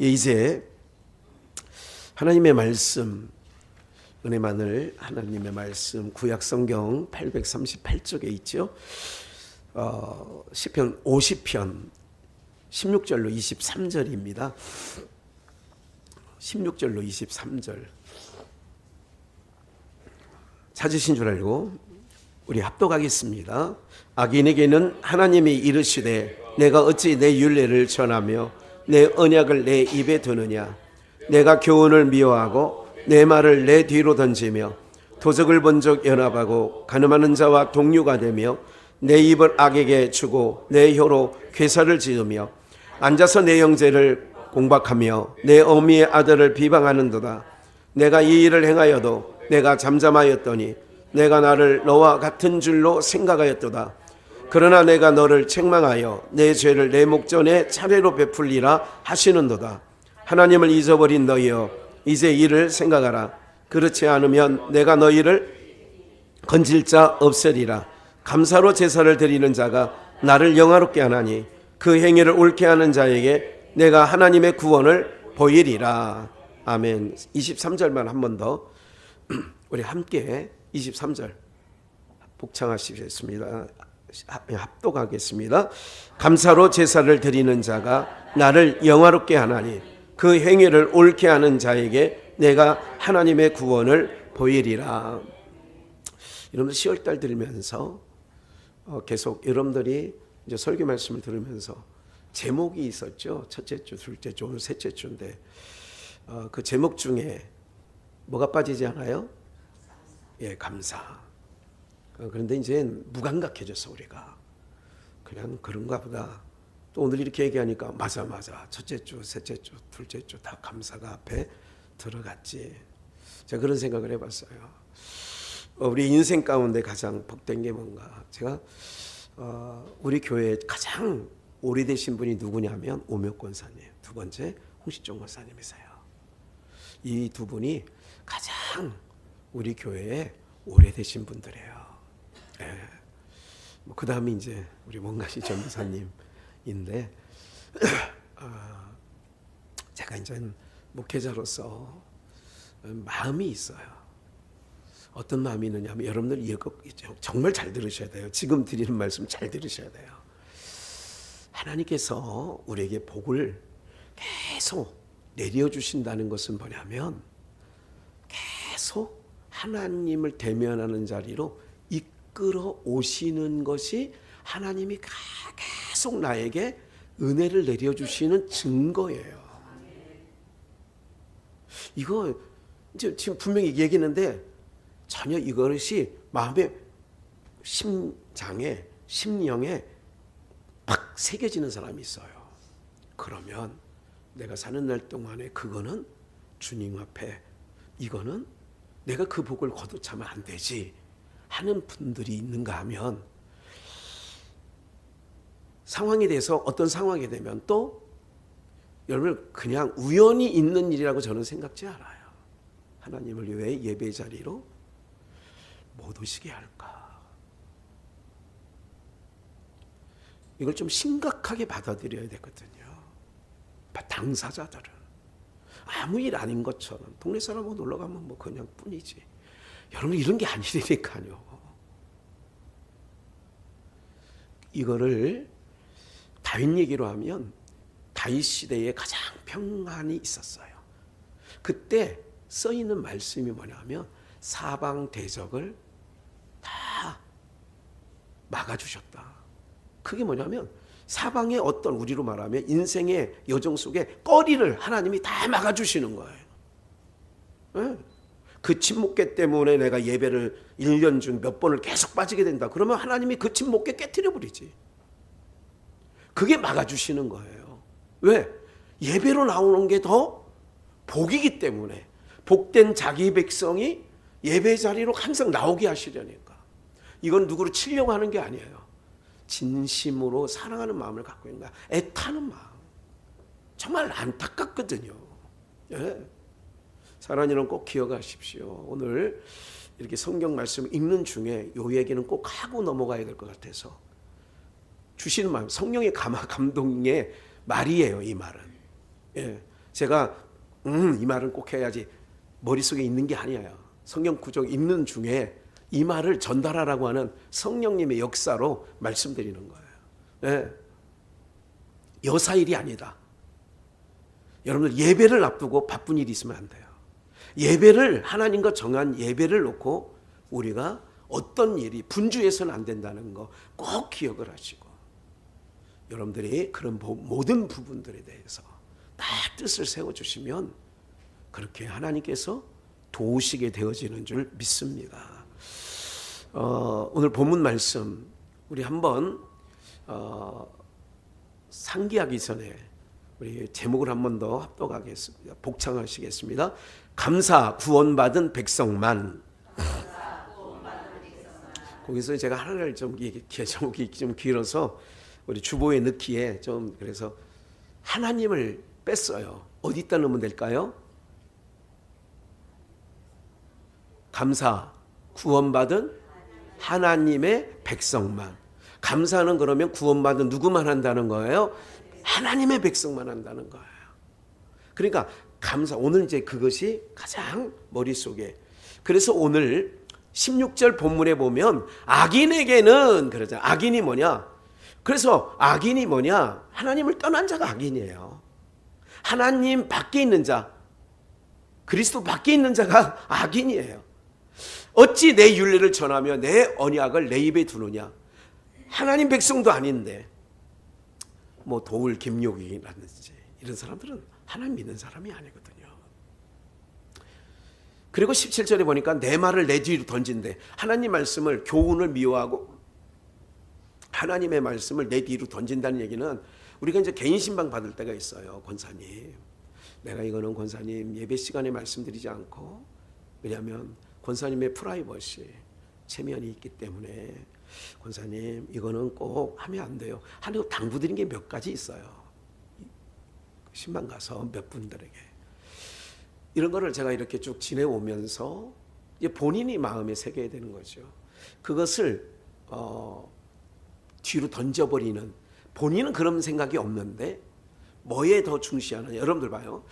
이제 하나님의 말씀, 은혜만을 하나님의 말씀, 구약성경 838쪽에 있죠. 시편 50편 16절로 23절입니다. 16절로 23절 찾으신 줄 알고 우리 합독하겠습니다. 악인에게는 하나님이 이르시되 내가 어찌 내 율례를 전하며 내 언약을 내 입에 두느냐. 내가 교훈을 미워하고 내 말을 내 뒤로 던지며 도적을 본적 연합하고 가늠하는 자와 동류가 되며 내 입을 악에게 주고 내 혀로 괴사를 지으며 앉아서 내 형제를 공박하며 내 어미의 아들을 비방하는도다. 내가 이 일을 행하여도 내가 잠잠하였더니 내가 나를 너와 같은 줄로 생각하였도다. 그러나 내가 너를 책망하여 내 죄를 내 목전에 차례로 베풀리라 하시는도다. 하나님을 잊어버린 너희여, 이제 이를 생각하라. 그렇지 않으면 내가 너희를 건질 자 없으리라. 감사로 제사를 드리는 자가 나를 영화롭게 하나니 그 행위를 옳게 하는 자에게 내가 하나님의 구원을 보이리라. 아멘. 23절만 한 번 더 우리 함께 23절 복창하시겠습니다. 합독하겠습니다. 감사로 제사를 드리는 자가 나를 영화롭게 하나니 그 행위를 옳게 하는 자에게 내가 하나님의 구원을 보이리라. 여러분들 10월달 들으면서 계속 여러분들이 이제 설교 말씀을 들으면서 제목이 있었죠. 첫째 주, 둘째 주, 오늘 셋째 주인데 그 제목 중에 뭐가 빠지지 않아요? 예, 감사. 그런데 이제 무감각해졌어 우리가. 그냥 그런가 보다. 또 오늘 이렇게 얘기하니까 맞아. 첫째 주, 셋째 주, 둘째 주 다 감사가 앞에 들어갔지. 제가 그런 생각을 해봤어요. 우리 인생 가운데 가장 복된 게 뭔가. 제가 우리 교회에 가장 오래되신 분이 누구냐면 오묘 권사님, 두 번째 홍시종 권사님이세요. 이 두 분이 가장 우리 교회에 오래되신 분들이에요. 예. 그 다음이 이제 우리 원가시 전도사님인데 제가 이제 목회자로서 마음이 있어요. 어떤 마음이 있느냐면 여러분들 이거 정말 잘 들으셔야 돼요. 지금 드리는 말씀 잘 들으셔야 돼요. 하나님께서 우리에게 복을 계속 내려주신다는 것은 뭐냐면 계속 하나님을 대면하는 자리로 이끌어 오시는 것이 하나님이 계속 나에게 은혜를 내려주시는 증거예요. 이거 이제 지금 분명히 얘기했는데 전혀 이것이 마음의 심장에 심령에 팍 새겨지는 사람이 있어요. 그러면 내가 사는 날 동안에 그거는 주님 앞에 이거는 내가 그 복을 거두차면 안 되지 하는 분들이 있는가 하면 상황에 대해서 어떤 상황이 되면 또 여러분 그냥 우연히 있는 일이라고 저는 생각지 않아요. 하나님을 위해 예배 자리로 못 오시게 할까. 이걸 좀 심각하게 받아들여야 되거든요. 당사자들은 아무 일 아닌 것처럼 동네 사람하고 놀러 가면 뭐 그냥 뿐이지. 여러분 이런 게 아니니까요. 이거를 다윗 얘기로 하면 다윗 시대에 가장 평안이 있었어요. 그때 써 있는 말씀이 뭐냐면 사방 대적을 다 막아주셨다. 그게 뭐냐면 사방의 어떤 우리로 말하면 인생의 여정 속에 꺼리를 하나님이 다 막아주시는 거예요. 네. 그 침묵계 때문에 내가 예배를 1년 중 몇 번을 계속 빠지게 된다. 그러면 하나님이 그 침묵계 깨트려 버리지. 그게 막아주시는 거예요. 왜? 예배로 나오는 게 더 복이기 때문에. 복된 자기 백성이 예배 자리로 항상 나오게 하시려니까. 이건 누구를 치려고 하는 게 아니에요. 진심으로 사랑하는 마음을 갖고 있는 거야. 애타는 마음. 정말 안타깝거든요. 예. 사랑하는 여러분 꼭 기억하십시오. 오늘 이렇게 성경 말씀 읽는 중에 요 얘기는 꼭 하고 넘어가야 될 것 같아서 주시는 마음, 성령의 감동의 말이에요. 이 말은. 예. 제가 이 말은 꼭 해야지 머릿속에 있는 게 아니에요. 성경 구절 읽는 중에 이 말을 전달하라고 하는 성령님의 역사로 말씀드리는 거예요. 네. 여사일이 아니다. 여러분들 예배를 앞두고 바쁜 일이 있으면 안 돼요. 예배를 하나님과 정한 예배를 놓고 우리가 어떤 일이 분주해서는 안 된다는 거 꼭 기억을 하시고 여러분들이 그런 모든 부분들에 대해서 다 뜻을 세워주시면 그렇게 하나님께서 도우시게 되어지는 줄 믿습니다. 오늘 본문 말씀 우리 한번 상기하기 전에 우리 제목을 한 번 더 합독하겠습니다. 복창하시겠습니다. 감사 구원받은 백성만. 거기서 제가 하나를 좀 제목이 좀 길어서 우리 주보에 넣기에 좀 그래서 하나님을 뺐어요. 어디다 넣으면 될까요? 감사 구원받은 하나님의 백성만. 감사는 그러면 구원받은 누구만 한다는 거예요? 하나님의 백성만 한다는 거예요. 그러니까 감사 오늘 이제 그것이 가장 머릿속에. 그래서 오늘 16절 본문에 보면 악인에게는 그러잖아요. 악인이 뭐냐? 그래서 악인이 뭐냐? 하나님을 떠난 자가 악인이에요. 하나님 밖에 있는 자, 그리스도 밖에 있는 자가 악인이에요. 어찌 내 율례를 전하며 내 언약을 내 입에 두느냐? 하나님 백성도 아닌데 뭐 도울 김용이라든지 이런 사람들은 하나님 믿는 사람이 아니거든요. 그리고 17절에 보니까 내 말을 내 뒤로 던진대. 하나님 말씀을 교훈을 미워하고 하나님의 말씀을 내 뒤로 던진다는 얘기는 우리가 이제 개인 신방 받을 때가 있어요. 권사님, 내가 이거는 권사님 예배 시간에 말씀드리지 않고, 왜냐하면 권사님의 프라이버시 체면이 있기 때문에 권사님 이거는 꼭 하면 안 돼요 하고 당부드린 게 몇 가지 있어요. 신방 가서 몇 분들에게 이런 거를 제가 이렇게 쭉 지내오면서 이제 본인이 마음에 새겨야 되는 거죠. 그것을 뒤로 던져버리는, 본인은 그런 생각이 없는데 뭐에 더 중시하느냐. 여러분들 봐요.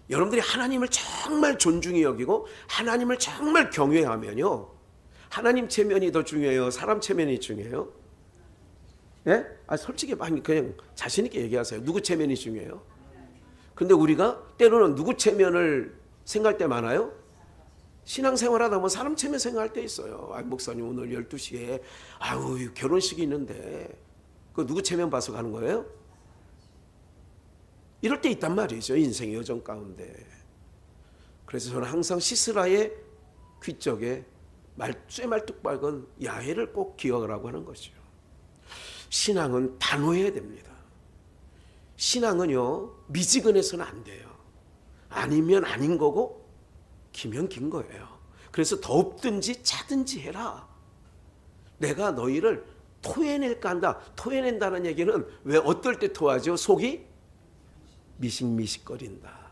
여러분들이 하나님을 정말 존중히 여기고 하나님을 정말 경외하면요, 하나님 체면이 더 중요해요? 사람 체면이 중요해요? 예? 솔직히 그냥 자신 있게 얘기하세요. 누구 체면이 중요해요? 근데 우리가 때로는 누구 체면을 생각할 때 많아요? 신앙생활하다 보면 사람 체면 생각할 때 있어요. 목사님 오늘 12시에 결혼식이 있는데 그 누구 체면 봐서 가는 거예요? 이럴 때 있단 말이죠. 인생의 여정 가운데. 그래서 저는 항상 시스라의 귀적에 쇠말뚝박은 야훼를 꼭 기억하라고 하는 거죠. 신앙은 단호해야 됩니다. 신앙은요, 미지근해서는 안 돼요. 아니면 아닌 거고 기면 긴 거예요. 그래서 덥든지 차든지 해라. 내가 너희를 토해낼까 한다. 토해낸다는 얘기는 왜 어떨 때 토하죠? 속이 미식미식거린다.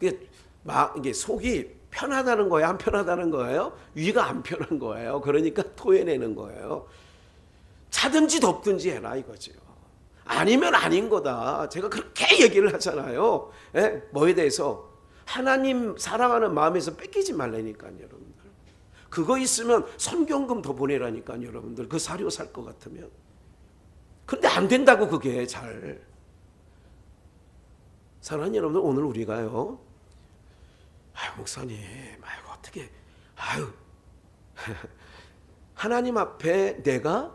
이게 속이 편하다는 거예요? 안 편하다는 거예요? 위가 안 편한 거예요. 그러니까 토해내는 거예요. 차든지 덥든지 해라 이거죠. 아니면 아닌 거다. 제가 그렇게 얘기를 하잖아요. 예? 뭐에 대해서? 하나님 사랑하는 마음에서 뺏기지 말라니까요, 여러분들. 그거 있으면 선경금 더 보내라니까요, 여러분들. 그 사료 살 것 같으면. 근데 안 된다고 그게 잘. 사랑하는 여러분들, 오늘 우리가요, 목사님, 어떻게, 하나님 앞에 내가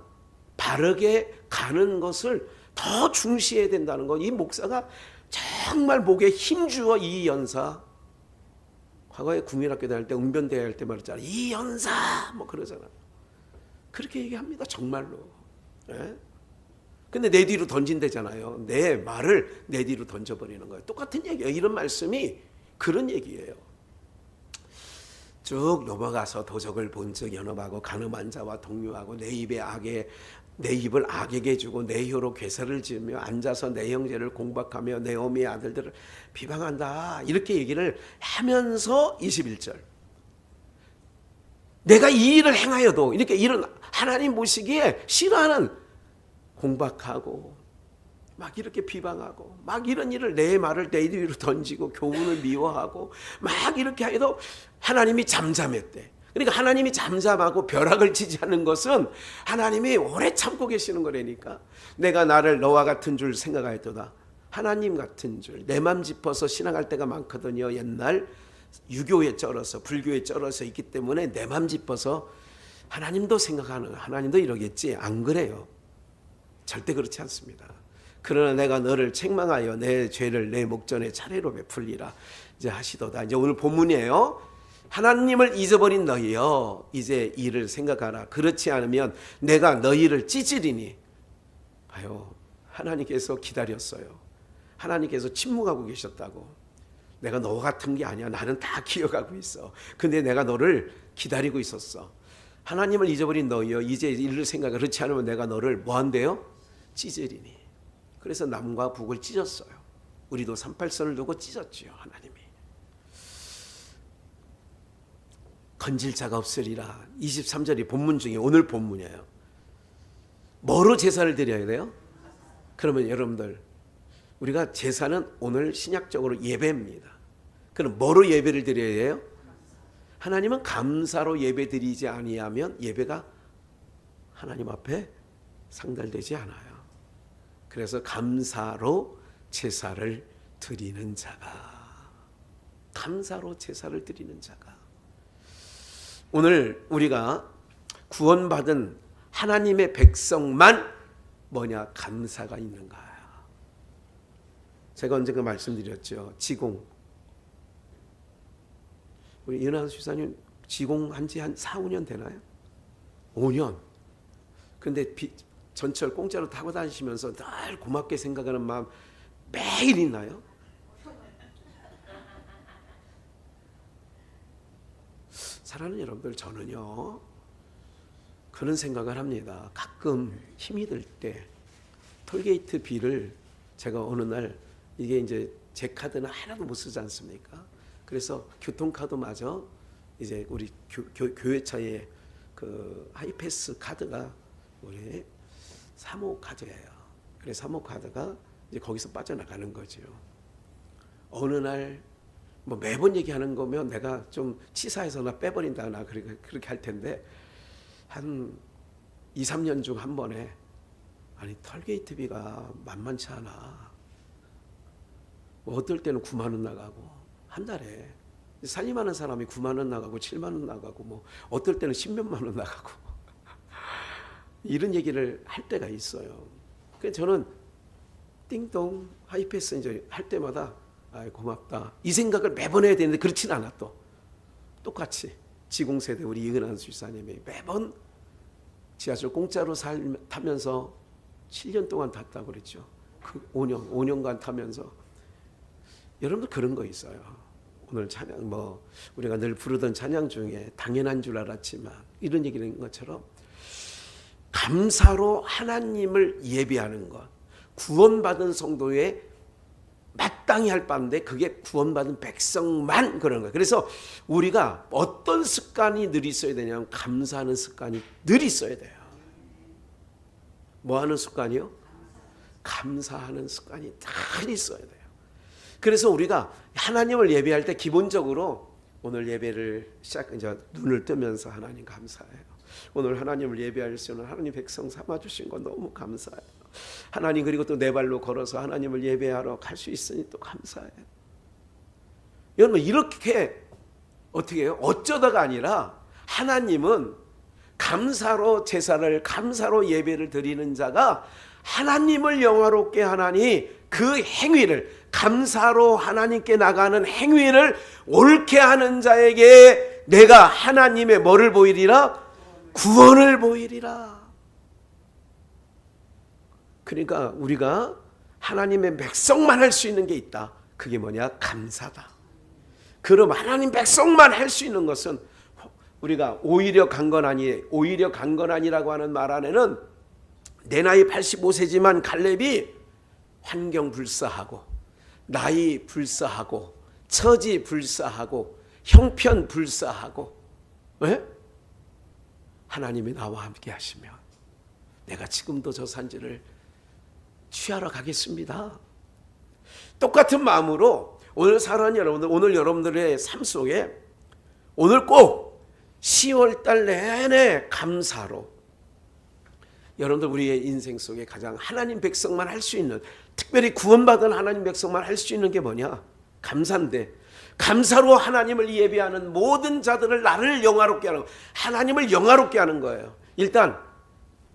바르게 가는 것을 더 중시해야 된다는 거. 이 목사가 정말 목에 힘주어 이 연사. 과거에 국민학교 다닐 때 웅변대회 할 때 말했잖아요. 이 연사 뭐 그러잖아요. 그렇게 얘기합니다. 정말로. 예? 근데 내 뒤로 던진대잖아요. 내 말을 내 뒤로 던져버리는 거예요. 똑같은 얘기예요. 이런 말씀이 그런 얘기예요. 쭉 넘어가서 도적을 본즉 연업하고 간음한 자와 동료하고 내 입을 악에게 주고 내 혀로 괴사를 지으며 앉아서 내 형제를 공박하며 내 어미의 아들들을 비방한다. 이렇게 얘기를 하면서 21절. 내가 이 일을 행하여도 이렇게 이런 하나님 보시기에 싫어하는 공박하고 막 이렇게 비방하고 막 이런 일을 내 말을 내 뒤로 던지고 교훈을 미워하고 막 이렇게 해도 하나님이 잠잠했대. 그러니까 하나님이 잠잠하고 벼락을 치지 않는 것은 하나님이 오래 참고 계시는 거라니까. 내가 나를 너와 같은 줄 생각하였도다. 하나님 같은 줄. 내 맘 짚어서 신앙할 때가 많거든요. 옛날 유교에 쩔어서 불교에 쩔어서 있기 때문에 내 맘 짚어서 하나님도 생각하는, 하나님도 이러겠지. 안 그래요. 절대 그렇지 않습니다. 그러나 내가 너를 책망하여 내 죄를 내 목전에 차례로 베풀리라 이제 하시도다. 이제 오늘 본문이에요. 하나님을 잊어버린 너희여 이제 이를 생각하라. 그렇지 않으면 내가 너희를 찢으리니. 봐요. 하나님께서 기다렸어요. 하나님께서 침묵하고 계셨다고. 내가 너 같은 게 아니야. 나는 다 기억하고 있어. 근데 내가 너를 기다리고 있었어. 하나님을 잊어버린 너희여 이제 이를 생각하라. 그렇지 않으면 내가 너를 뭐 한대요? 찢으리니. 그래서 남과 북을 찢었어요. 우리도 38선을 두고 찢었지요. 하나님이. 건질 자가 없으리라. 23절이 본문 중에 오늘 본문이에요. 뭐로 제사를 드려야 돼요? 그러면 여러분들 우리가 제사는 오늘 신약적으로 예배입니다. 그럼 뭐로 예배를 드려야 해요? 하나님은 감사로 예배 드리지 아니하면 예배가 하나님 앞에 상달되지 않아요. 그래서 감사로 제사를 드리는 자가, 감사로 제사를 드리는 자가. 오늘 우리가 구원받은 하나님의 백성만 뭐냐? 감사가 있는 거야. 제가 언젠가 말씀드렸죠. 지공. 우리 이은하 수사님 지공한 지 한 4, 5년 되나요? 5년. 근데 전철 공짜로 타고 다니시면서 늘 고맙게 생각하는 마음 매일 있나요? 사랑하는 여러분들, 저는요 그런 생각을 합니다. 가끔 힘이 들 때 톨게이트 비를 제가 어느 날 이게 이제 제 카드는 하나도 못 쓰지 않습니까? 그래서 교통카드마저 이제 우리 교회차에 그 하이패스 카드가 우리 사모카드예요. 그래서 사모카드가 이제 거기서 빠져나가는 거죠. 어느 날 뭐 매번 얘기하는 거면 내가 좀 치사해서 나 빼버린다 나 그렇게 할 텐데 한 2, 3년 중 한 번에 아니 톨게이트비가 만만치 않아. 뭐 어떨 때는 9만 원 나가고 한 달에 살림하는 사람이 9만 원 나가고 7만 원 나가고 뭐 어떨 때는 10몇만 원 나가고 이런 얘기를 할 때가 있어요. 그래서 저는 띵동 하이패스 이제 할 때마다 아 고맙다 이 생각을 매번 해야 되는데 그렇진 않아. 또 똑같이 지공세대 우리 이은한 수사님이 매번 지하철 공짜로 타면서 7년 동안 탔다고 그랬죠. 그 5년간 타면서. 여러분들 그런 거 있어요. 오늘 찬양 뭐 우리가 늘 부르던 찬양 중에 당연한 줄 알았지만 이런 얘기를 한 것처럼 감사로 하나님을 예배하는 것, 구원받은 성도의 마땅히 할 바인데 그게 구원받은 백성만 그런 거예요. 그래서 우리가 어떤 습관이 늘 있어야 되냐면 감사하는 습관이 늘 있어야 돼요. 뭐 하는 습관이요? 감사하는 습관이 늘 있어야 돼요. 그래서 우리가 하나님을 예배할 때 기본적으로 오늘 예배를 이제 눈을 뜨면서 하나님 감사해요. 오늘 하나님을 예배할 수 있는 하나님 백성 삼아주신 건 너무 감사해요. 하나님 그리고 또 내 발로 걸어서 하나님을 예배하러 갈 수 있으니 또 감사해요. 여러분 이렇게 어떻게 해요? 어쩌다가 아니라 하나님은 감사로 제사를 감사로 예배를 드리는 자가 하나님을 영화롭게 하나니 그 행위를 감사로 하나님께 나가는 행위를 옳게 하는 자에게 내가 하나님의 뭐를 보이리라? 구원을 보이리라. 그러니까 우리가 하나님의 백성만 할 수 있는 게 있다. 그게 뭐냐? 감사다. 그럼 하나님 백성만 할 수 있는 것은 우리가 오히려 강건하니라고 하는 말 안에는 내 나이 85세지만 갈렙이 환경 불사하고 나이 불사하고 처지 불사하고 형편 불사하고 왜? 하나님이 나와 함께 하시면 내가 지금도 저 산지를 취하러 가겠습니다. 똑같은 마음으로 오늘 사랑하는 여러분들, 오늘 여러분들의 삶 속에 오늘 꼭 10월 달 내내 감사로 여러분들 우리의 인생 속에 가장 하나님 백성만 할 수 있는, 특별히 구원받은 하나님 백성만 할 수 있는 게 뭐냐? 감사인데, 감사로 하나님을 예배하는 모든 자들을 나를 영화롭게 하는, 하나님을 영화롭게 하는 거예요. 일단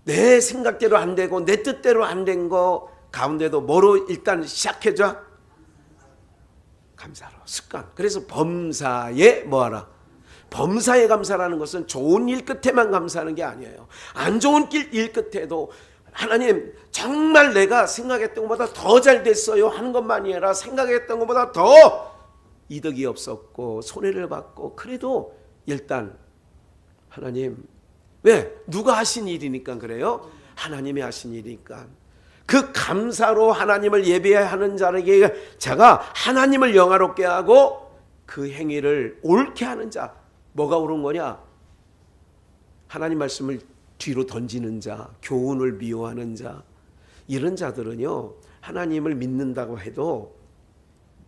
내 생각대로 안 되고 내 뜻대로 안 된 거 가운데도 뭐로 일단 시작해줘? 감사로. 습관. 그래서 범사에 뭐하라? 범사에 감사라는 것은 좋은 일 끝에만 감사하는 게 아니에요. 안 좋은 일 끝에도 하나님 정말 내가 생각했던 것보다 더 잘 됐어요 하는 것만이 아니라 생각했던 것보다 더 이득이 없었고 손해를 받고, 그래도 일단 하나님, 왜? 누가 하신 일이니까 그래요? 하나님이 하신 일이니까. 그 감사로 하나님을 예배하는 자에게 제가 하나님을 영화롭게 하고 그 행위를 옳게 하는 자. 뭐가 옳은 거냐? 하나님 말씀을 뒤로 던지는 자, 교훈을 미워하는 자, 이런 자들은요, 하나님을 믿는다고 해도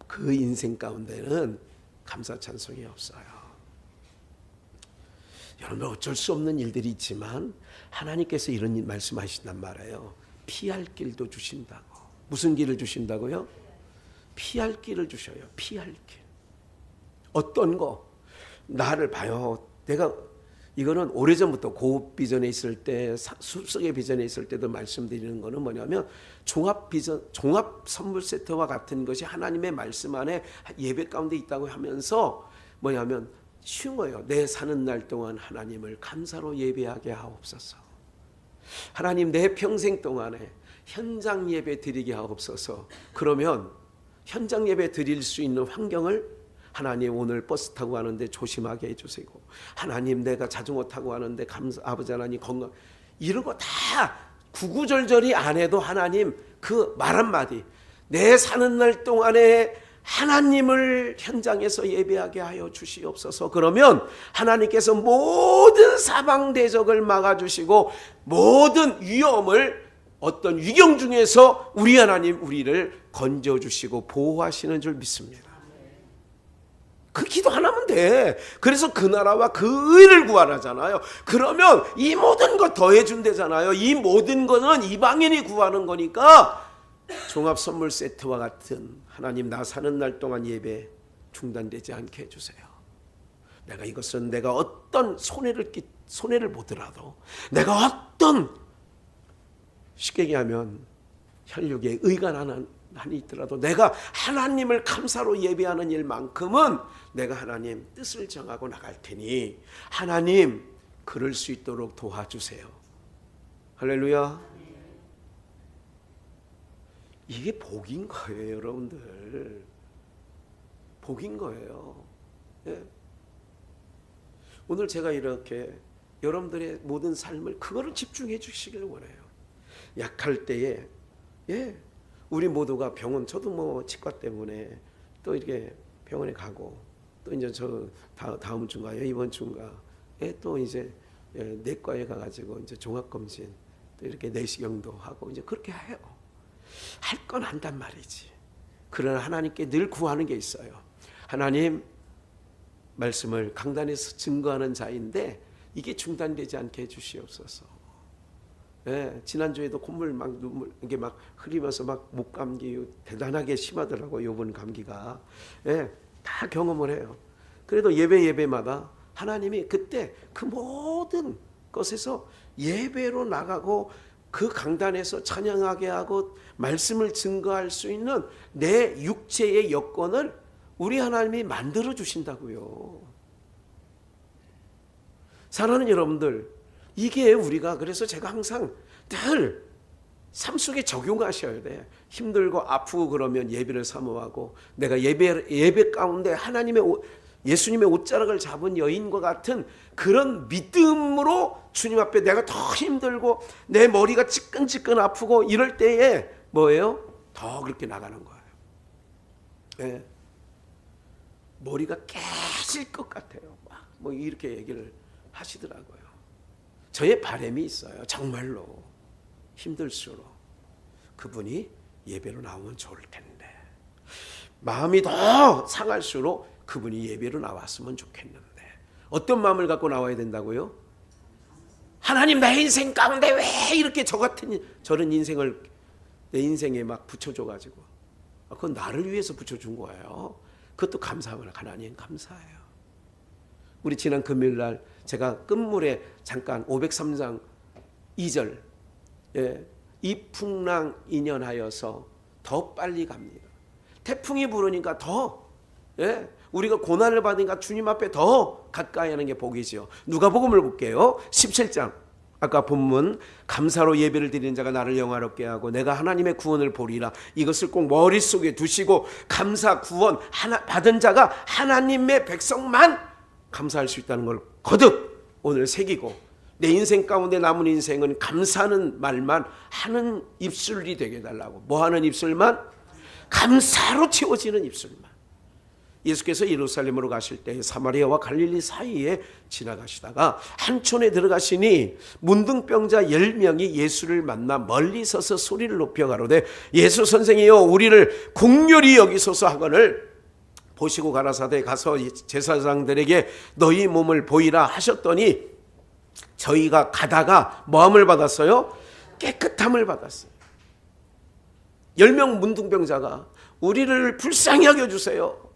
그 인생 가운데는 감사 찬송이 없어요. 여러분, 어쩔 수 없는 일들이 있지만 하나님께서 이런 말씀하신단 말이에요. 피할 길도 주신다고. 무슨 길을 주신다고요? 피할 길을 주셔요. 피할 길. 어떤 거? 나를 봐요. 내가 이거는 오래전부터 고급 비전에 있을 때, 숲속의 비전에 있을 때도 말씀드리는 거는 뭐냐면 종합 비전, 종합 선물 세트와 같은 것이 하나님의 말씀 안에 예배 가운데 있다고 하면서 뭐냐면 쉬운 거예요. 내 사는 날 동안 하나님을 감사로 예배하게 하옵소서. 하나님, 내 평생 동안에 현장 예배 드리게 하옵소서. 그러면 현장 예배 드릴 수 있는 환경을 하나님, 오늘 버스 타고 가는데 조심하게 해주세요. 하나님, 내가 자전거 타고 가는데 아버지 하나님 건강, 이런 거 다 구구절절히 안 해도 하나님 그 말 한마디, 내 사는 날 동안에 하나님을 현장에서 예배하게 하여 주시옵소서. 그러면 하나님께서 모든 사방 대적을 막아주시고 모든 위험을, 어떤 위경 중에서 우리 하나님 우리를 건져주시고 보호하시는 줄 믿습니다. 그 기도 하나면 돼. 그래서 그 나라와 그 의를 구하라잖아요. 그러면 이 모든 것 더해준대잖아요. 이 모든 것은 이방인이 구하는 거니까 종합 선물 세트와 같은 하나님, 나 사는 날 동안 예배 중단되지 않게 해주세요. 내가 이것은 내가 어떤 손해를 보더라도, 내가 어떤, 쉽게 얘기하면 혈육에 의가 한이 있더라도 내가 하나님을 감사로 예배하는 일만큼은 내가 하나님 뜻을 정하고 나갈 테니 하나님 그럴 수 있도록 도와주세요. 할렐루야. 이게 복인 거예요, 여러분들. 복인 거예요. 예. 오늘 제가 이렇게 여러분들의 모든 삶을 그거를 집중해 주시길 원해요. 약할 때에, 예, 우리 모두가 병원, 저도 뭐 치과 때문에 또 이렇게 병원에 가고, 또 이제 저 다음 주인가요? 이번 주인가에 또 이제 내과에 가가지고 이제 종합검진, 또 이렇게 내시경도 하고 이제 그렇게 해요. 할 건 한단 말이지. 그러나 하나님께 늘 구하는 게 있어요. 하나님, 말씀을 강단에서 증거하는 자인데 이게 중단되지 않게 해주시옵소서. 예, 지난주에도 콧물 막 눈물 이게 막 흐리면서 막 목감기 대단하게 심하더라고요. 요번 감기가. 예, 다 경험을 해요. 그래도 예배마다 하나님이 그때 그 모든 것에서 예배로 나가고 그 강단에서 찬양하게 하고 말씀을 증거할 수 있는 내 육체의 여건을 우리 하나님이 만들어 주신다고요. 사랑하는 여러분들, 이게 우리가, 그래서 제가 항상 늘 삶 속에 적용하셔야 돼. 힘들고 아프고 그러면 예배를 사모하고, 내가 예배 가운데 예수님의 옷자락을 잡은 여인과 같은 그런 믿음으로 주님 앞에 내가 더 힘들고 내 머리가 찌끈찌끈 아프고 이럴 때에 뭐예요? 더 그렇게 나가는 거예요. 네. 머리가 깨질 것 같아요. 막 뭐 이렇게 얘기를 하시더라고요. 저의 바람이 있어요. 정말로 힘들수록. 그분이 예배로 나오면 좋을 텐데, 마음이 더 상할수록 그분이 예배로 나왔으면 좋겠는데, 어떤 마음을 갖고 나와야 된다고요? 하나님, 내 인생 가운데 왜 이렇게 저런 인생을 내 인생에 막 붙여줘가지고, 그건 나를 위해서 붙여준 거예요. 그것도 감사하면 하나님 감사해요. 우리 지난 금요일날 제가 끝물에 잠깐 503장 2절, 이풍랑 인연하여서 더 빨리 갑니다. 태풍이 부르니까 더, 우리가 고난을 받으니까 주님 앞에 더 가까이 하는 게 복이죠. 누가복음을 볼게요. 17장. 아까 본문, 감사로 예배를 드리는 자가 나를 영화롭게 하고 내가 하나님의 구원을 보리라. 이것을 꼭 머릿속에 두시고, 감사 구원 받은 자가 하나님의 백성만 감사할 수 있다는 걸 거듭 오늘 새기고, 내 인생 가운데 남은 인생은 감사하는 말만 하는 입술이 되게 해달라고. 뭐 하는 입술만? 감사로 채워지는 입술만. 예수께서 예루살렘으로 가실 때 사마리아와 갈릴리 사이에 지나가시다가 한촌에 들어가시니 문둥병자 10명이 예수를 만나 멀리 서서 소리를 높여 가로되, 예수 선생이여, 우리를 긍휼히 여기소서 하거늘 보시고 가라사대 가서 제사장들에게 너희 몸을 보이라 하셨더니, 저희가 가다가 뭐함을 받았어요? 깨끗함을 받았어요. 10명 문둥병자가 우리를 불쌍히 여겨주세요.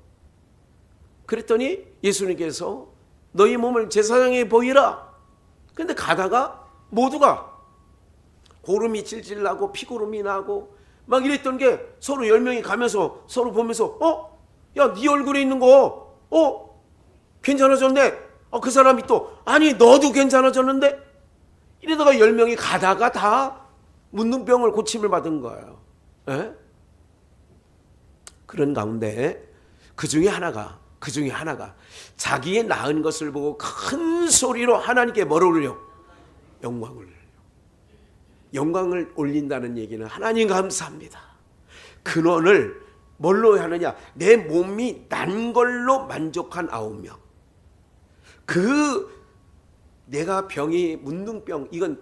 그랬더니 예수님께서 너희 몸을 제사장에게 보이라. 그런데 가다가 모두가 고름이 질질 나고 피고름이 나고 막 이랬던 게, 서로 10명이 가면서 서로 보면서, 야, 네 얼굴에 있는 거 괜찮아졌네. 그 사람이 또, 아니 너도 괜찮아졌는데? 이러다가 10명이 가다가 다 문둥병을 고침을 받은 거예요. 그런 가운데 그 중에 하나가 자기의 나은 것을 보고 큰 소리로 하나님께 뭐를 올려? 영광을 올린다는 얘기는, 하나님 감사합니다. 근원을 뭘로 하느냐? 내 몸이 난 걸로 만족한 9명. 내가 병이 문둥병, 이건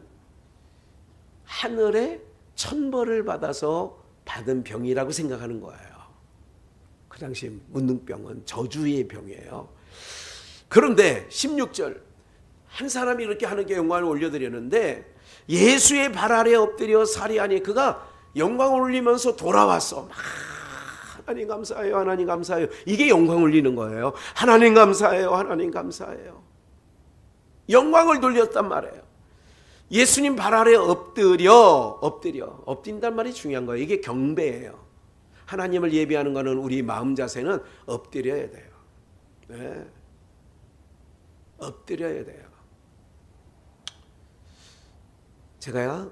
하늘의 천벌을 받아서 받은 병이라고 생각하는 거예요. 그 당시 문둥병은 저주의 병이에요. 그런데 16절, 한 사람이 이렇게 하는 게 영광을 올려드렸는데, 예수의 발 아래 엎드려 살이하니 그가 영광을 올리면서 돌아왔어. 하나님 감사해요, 하나님 감사해요. 이게 영광 올리는 거예요. 하나님 감사해요, 하나님 감사해요. 영광을 돌렸단 말이에요. 예수님 발 아래 엎드린단 말이 중요한 거예요. 이게 경배예요. 하나님을 예배하는 거는 우리 마음 자세는 엎드려야 돼요. 네. 엎드려야 돼요. 제가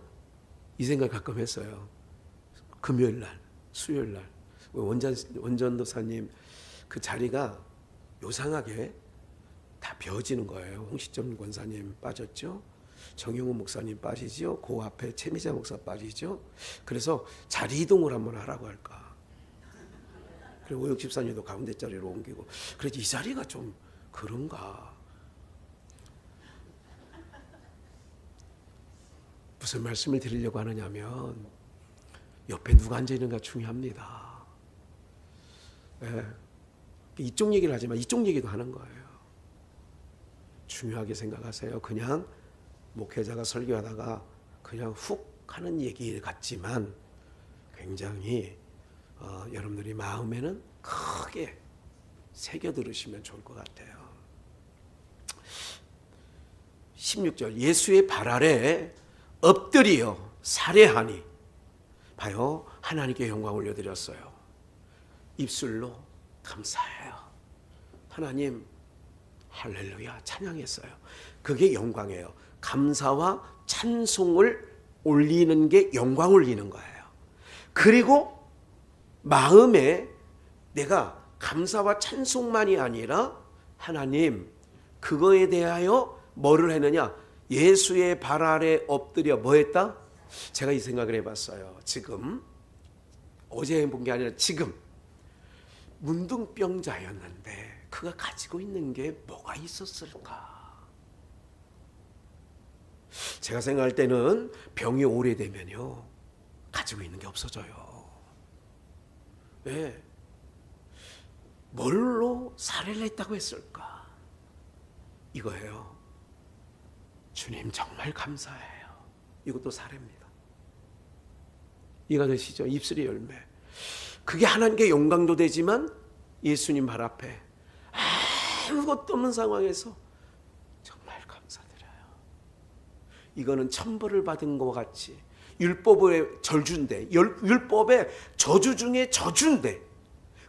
이 생각 가끔 했어요. 금요일날, 수요일날 원전도사님 그 자리가 요상하게 다 비어지는 거예요. 홍시점 권사님 빠졌죠. 정용훈 목사님 빠지죠. 그 앞에 최미자 목사 빠지죠. 그래서 자리 이동을 한번 하라고 할까. 그리고 오육 집사님도 가운데 자리로 옮기고. 그래서 이 자리가 좀 그런가. 무슨 말씀을 드리려고 하느냐면, 옆에 누가 앉아있는가 중요합니다. 네. 이쪽 얘기를 하지만 이쪽 얘기도 하는 거예요. 중요하게 생각하세요. 그냥 목회자가 설교하다가 그냥 훅 하는 얘기 같지만 굉장히 여러분들이 마음에는 크게 새겨 들으시면 좋을 것 같아요. 16절, 예수의 발 아래 엎드려 살해하니, 봐요, 하나님께 영광 올려드렸어요. 입술로 감사해요. 하나님 할렐루야 찬양했어요. 그게 영광이에요. 감사와 찬송을 올리는 게 영광 올리는 거예요. 그리고 마음에 내가 감사와 찬송만이 아니라, 하나님 그거에 대하여 뭐를 했느냐? 예수의 발 아래 엎드려 뭐 했다? 제가 이 생각을 해봤어요. 지금 어제 본 게 아니라 지금 문둥병자였는데 그가 가지고 있는 게 뭐가 있었을까? 제가 생각할 때는 병이 오래되면요, 가지고 있는 게 없어져요. 왜? 뭘로 살해를 했다고 했을까? 이거예요. 주님 정말 감사해요. 이것도 살해입니다. 이해가 되시죠? 입술의 열매. 그게 하나님께 영광도 되지만 예수님 발 앞에 아무것도 없는 상황에서 정말 감사드려요. 이거는 천벌을 받은 것과 같이 율법의 저주인데, 율법의 저주 중에 저주인데,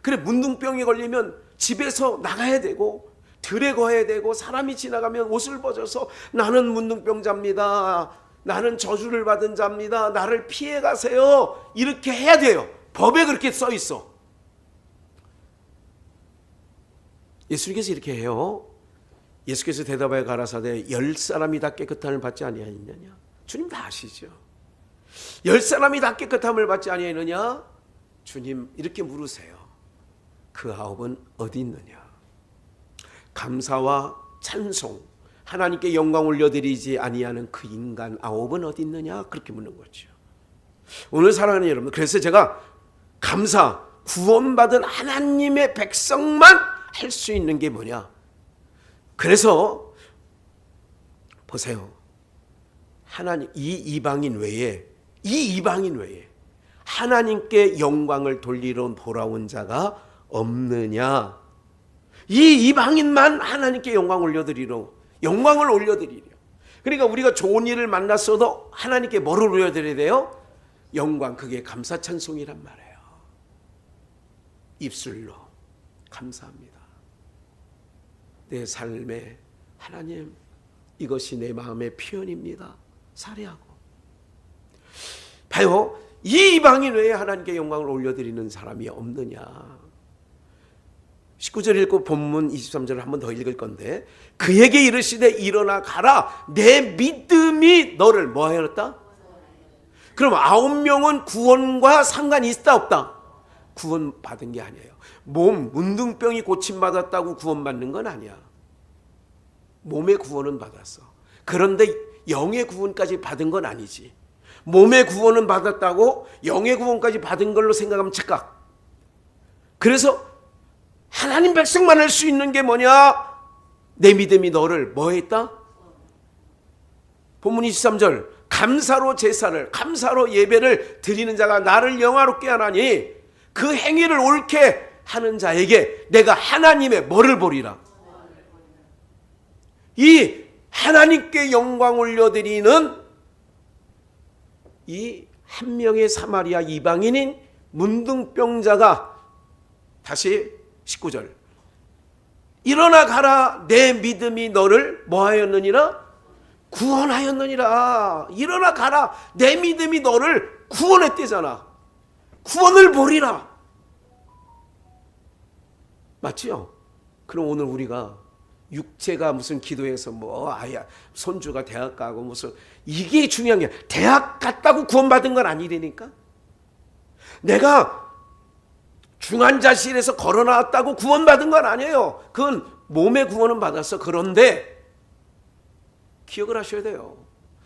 그래 문둥병에 걸리면 집에서 나가야 되고 들에 거해야 되고, 사람이 지나가면 옷을 벗어서 나는 문둥병자입니다, 나는 저주를 받은 자입니다, 나를 피해 가세요, 이렇게 해야 돼요. 법에 그렇게 써 있어. 예수님께서 이렇게 해요. 예수께서 대답하여 가라사대 10사람이 다 깨끗함을 받지 아니하였느냐? 주님 다 아시죠? 10사람이 다 깨끗함을 받지 아니하였느냐? 주님 이렇게 물으세요. 그 9은 어디 있느냐? 감사와 찬송, 하나님께 영광 올려드리지 아니하는 그 인간 9은 어디 있느냐? 그렇게 묻는 거죠. 오늘 사랑하는 여러분, 그래서 제가 감사, 구원받은 하나님의 백성만 할 수 있는 게 뭐냐? 그래서 보세요. 하나님, 이 이방인 외에 하나님께 영광을 돌리러 돌아온 자가 없느냐? 이 이방인만 하나님께 영광을 올려드리려. 그러니까 우리가 좋은 일을 만났어도 하나님께 뭐를 올려드려야 돼요? 영광, 그게 감사 찬송이란 말이에요. 입술로 감사합니다. 내 삶에 하나님, 이것이 내 마음의 표현입니다. 살해하고. 봐요. 이 이방인 외에 하나님께 영광을 올려드리는 사람이 없느냐? 19절 읽고 본문 23절을 한 번 더 읽을 건데, 그에게 이르시되 일어나 가라, 내 믿음이 너를 뭐 하였다? 그럼 9명은 구원과 상관이 있다 없다? 구원 받은 게 아니에요. 몸 문둥병이 고침받았다고 구원받는 건 아니야. 몸의 구원은 받았어. 그런데 영의 구원까지 받은 건 아니지. 몸의 구원은 받았다고 영의 구원까지 받은 걸로 생각하면 착각. 그래서 하나님 백성만 할 수 있는 게 뭐냐? 내 믿음이 너를 뭐 했다? 본문 23절, 감사로 제사를, 감사로 예배를 드리는 자가 나를 영화롭게 하나니 그 행위를 옳게 하는 자에게 내가 하나님의 뭐를 보리라? 이 하나님께 영광 올려드리는 이 한 명의 사마리아 이방인인 문둥병자가, 다시 19절, 일어나 가라, 내 믿음이 너를 뭐하였느니라? 구원하였느니라. 일어나 가라, 내 믿음이 너를 구원했대잖아. 구원을 보리라. 맞지요? 그럼 오늘 우리가 육체가 무슨 기도해서 아야 손주가 대학 가고 무슨, 이게 중요한 게, 대학 갔다고 구원받은 건 아니라니까. 내가 중환자실에서 걸어 나왔다고 구원받은 건 아니에요. 그건 몸의 구원은 받았어. 그런데 기억을 하셔야 돼요.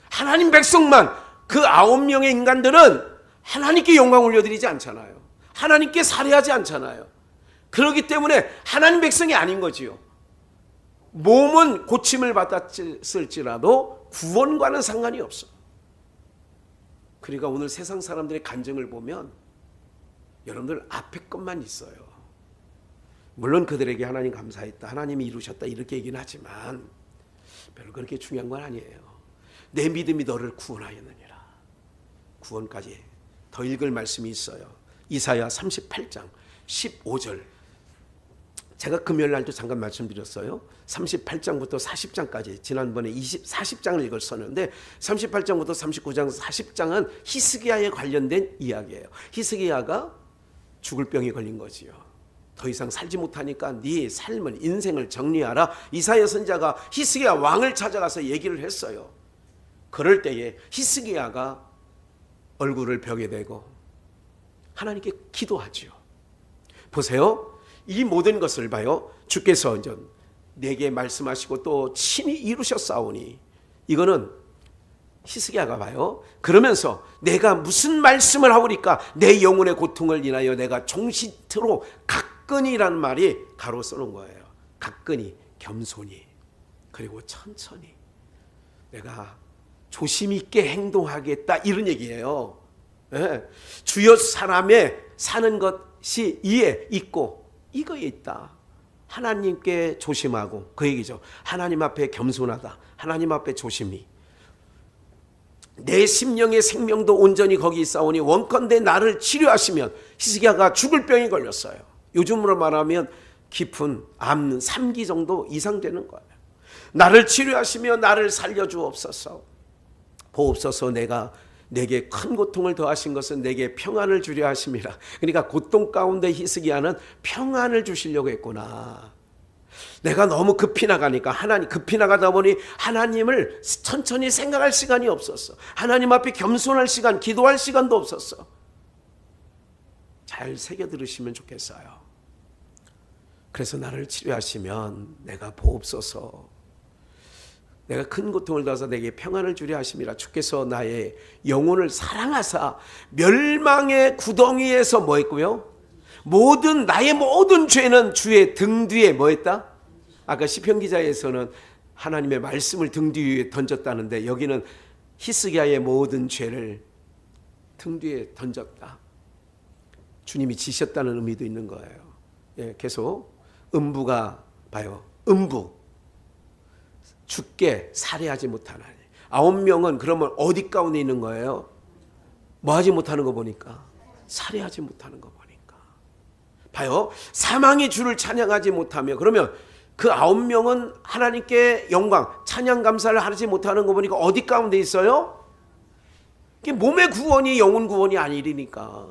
하나님 백성만, 그 9명의 인간들은 하나님께 영광 올려드리지 않잖아요. 하나님께 살해하지 않잖아요. 그렇기 때문에 하나님 백성이 아닌 거지요. 몸은 고침을 받았을지라도 구원과는 상관이 없어. 그러니까 오늘 세상 사람들의 간증을 보면 여러분들 앞에 것만 있어요. 물론 그들에게 하나님 감사했다, 하나님이 이루셨다, 이렇게 얘기는 하지만 별로 그렇게 중요한 건 아니에요. 내 믿음이 너를 구원하였느니라. 구원까지 더 읽을 말씀이 있어요. 이사야 38장 15절. 제가 금요일 날도 잠깐 말씀드렸어요. 38장부터 40장까지 지난번에 40장을 읽었었는데 38장부터 39장 40장은 히스기야에 관련된 이야기예요. 히스기야가 죽을 병에 걸린 거지요. 더 이상 살지 못하니까 네 삶을, 인생을 정리하라. 이사야 선지자가 히스기야 왕을 찾아가서 얘기를 했어요. 그럴 때에 히스기야가 얼굴을 벽에 대고 하나님께 기도하죠. 보세요. 이 모든 것을 봐요. 주께서 내게 말씀하시고 또 친히 이루셨사오니, 이거는 히스기야가 봐요. 그러면서 내가 무슨 말씀을 하오리까? 내 영혼의 고통을 인하여 내가 종시트로 가끈이라는 말이 가로 써놓은 거예요. 가끈이, 겸손히, 그리고 천천히 내가 조심 있게 행동하겠다, 이런 얘기예요. 예. 주여 사람의 사는 것이 이에 있고 이거에 있다. 하나님께 조심하고, 그 얘기죠. 하나님 앞에 겸손하다, 하나님 앞에 조심히. 내 심령의 생명도 온전히 거기 있사오니 원컨대 나를 치료하시면, 히스기야가 죽을 병이 걸렸어요. 요즘으로 말하면 깊은 암 3기 정도 이상 되는 거예요. 나를 치료하시며 나를 살려주옵소서. 보옵소서. 내게 큰 고통을 더하신 것은 내게 평안을 주려 하심이라. 그러니까 고통 가운데 히스기야는 평안을 주시려고 했구나. 내가 너무 급히 나가니까, 급히 나가다 보니 하나님을 천천히 생각할 시간이 없었어. 하나님 앞에 겸손할 시간, 기도할 시간도 없었어. 잘 새겨 들으시면 좋겠어요. 그래서 나를 치료하시면 내가 보옵소서. 내가 큰 고통을 더해서 내게 평안을 주려 하심이라. 주께서 나의 영혼을 사랑하사 멸망의 구덩이에서 뭐 했고요? 나의 모든 죄는 주의 등 뒤에 뭐 했다? 아까 시편 기자에서는 하나님의 말씀을 등 뒤에 던졌다는데, 여기는 히스기야의 모든 죄를 등 뒤에 던졌다. 주님이 지셨다는 의미도 있는 거예요. 예, 계속 음부가 봐요. 음부, 죽게 살해하지 못하나니. 9명은 그러면 어디 가운데 있는 거예요? 뭐 하지 못하는 거 보니까, 살해하지 못하는 거 보니까. 봐요. 사망이 주를 찬양하지 못하며, 그러면 그 9명은 하나님께 영광, 찬양, 감사를 하지 못하는 거 보니까 어디 가운데 있어요? 몸의 구원이 영혼 구원이 아니니까.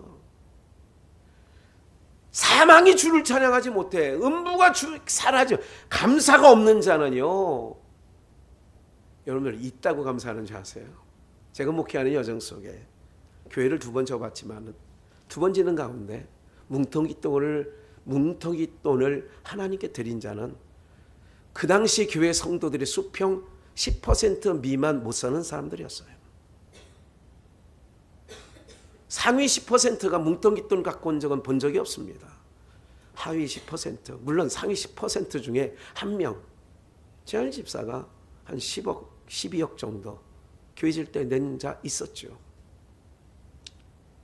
사망이 주를 찬양하지 못해. 음부가 사라져. 감사가 없는 자는요, 여러분들 있다고 감사하는 줄 아세요? 제가 목회하는 여정 속에 교회를 2번 져봤지만, 2번 지는 가운데 뭉텅이 돈을 하나님께 드린 자는 그 당시 교회 성도들의 수평 10% 미만 못 사는 사람들이었어요. 상위 10%가 뭉텅이 돈 갖고 온 적은 본 적이 없습니다. 하위 10%, 물론 상위 10% 중에 한 명, 제한 집사가 한 10억, 12억 정도 교회 질 때 낸 자 있었죠.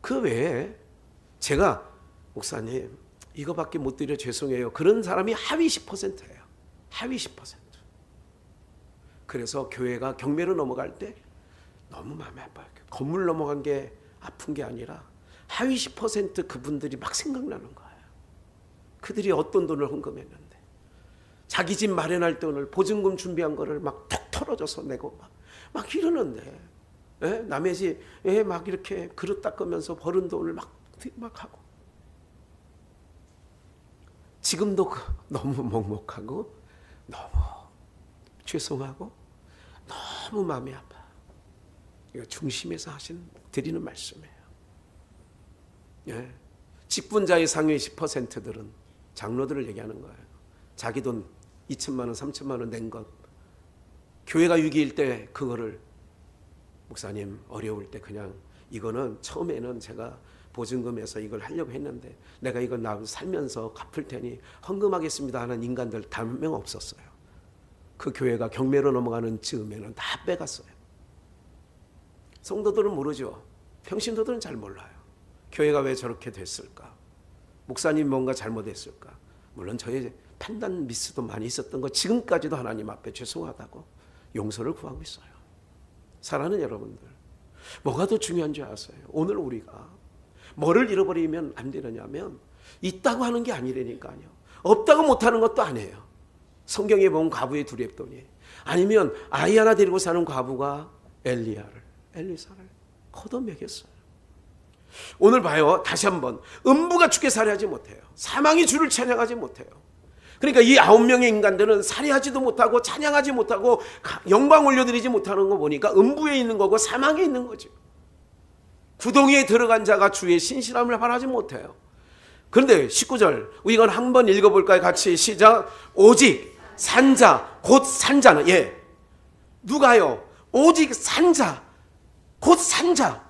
그 외에 제가 목사님 이거밖에 못 드려 죄송해요, 그런 사람이 하위 10%예요. 하위 10%. 그래서 교회가 경매로 넘어갈 때 너무 마음이 아파요. 건물 넘어간 게 아픈 게 아니라 하위 10% 그분들이 막 생각나는 거예요. 그들이 어떤 돈을 헌금했는데, 자기 집 마련할 돈을, 보증금 준비한 거를 막 톡 털어줘서 내고 막 이러는데, 예? 남의 집에 막 이렇게 그릇 닦으면서 버는 돈을 막 하고, 지금도 너무 먹먹하고 너무 죄송하고 너무 마음이 아파. 이거 중심에서 드리는 말씀이에요. 예. 직분자의 상위 10%들은 장로들을 얘기하는 거예요. 자기 돈 2천만 원, 3천만 원 낸 것, 교회가 위기일 때 그거를, 목사님 어려울 때 그냥 이거는 처음에는 제가 보증금에서 이걸 하려고 했는데 내가 이거 나 살면서 갚을 테니 헌금하겠습니다 하는 인간들 단 한 명 없었어요. 그 교회가 경매로 넘어가는 즈음에는 다 빼갔어요. 성도들은 모르죠. 평신도들은 잘 몰라요. 교회가 왜 저렇게 됐을까? 목사님 뭔가 잘못했을까? 물론 저의 판단 미스도 많이 있었던 거 지금까지도 하나님 앞에 죄송하다고 용서를 구하고 있어요. 사랑하는 여러분들, 뭐가 더 중요한 줄 아세요? 오늘 우리가 뭐를 잃어버리면 안 되느냐면, 있다고 하는 게 아니라니까요. 없다고 못하는 것도 아니에요. 성경에 보면 과부의 두렵더니, 아니면 아이 하나 데리고 사는 과부가 엘리사를 걷어먹였어요. 오늘 봐요. 다시 한번 음부가 주께 살해하지 못해요. 사망이 주를 찬양하지 못해요. 그러니까 이 9명의 인간들은 살해하지도 못하고 찬양하지 못하고 영광 올려드리지 못하는 거 보니까 음부에 있는 거고 사망에 있는 거죠. 구덩이에 들어간 자가 주의 신실함을 바라지 못해요. 그런데 19절 이건 한번 읽어볼까요? 같이 시작. 오직 산자, 곧 산자는, 누가요? 오직 산자, 곧 산자.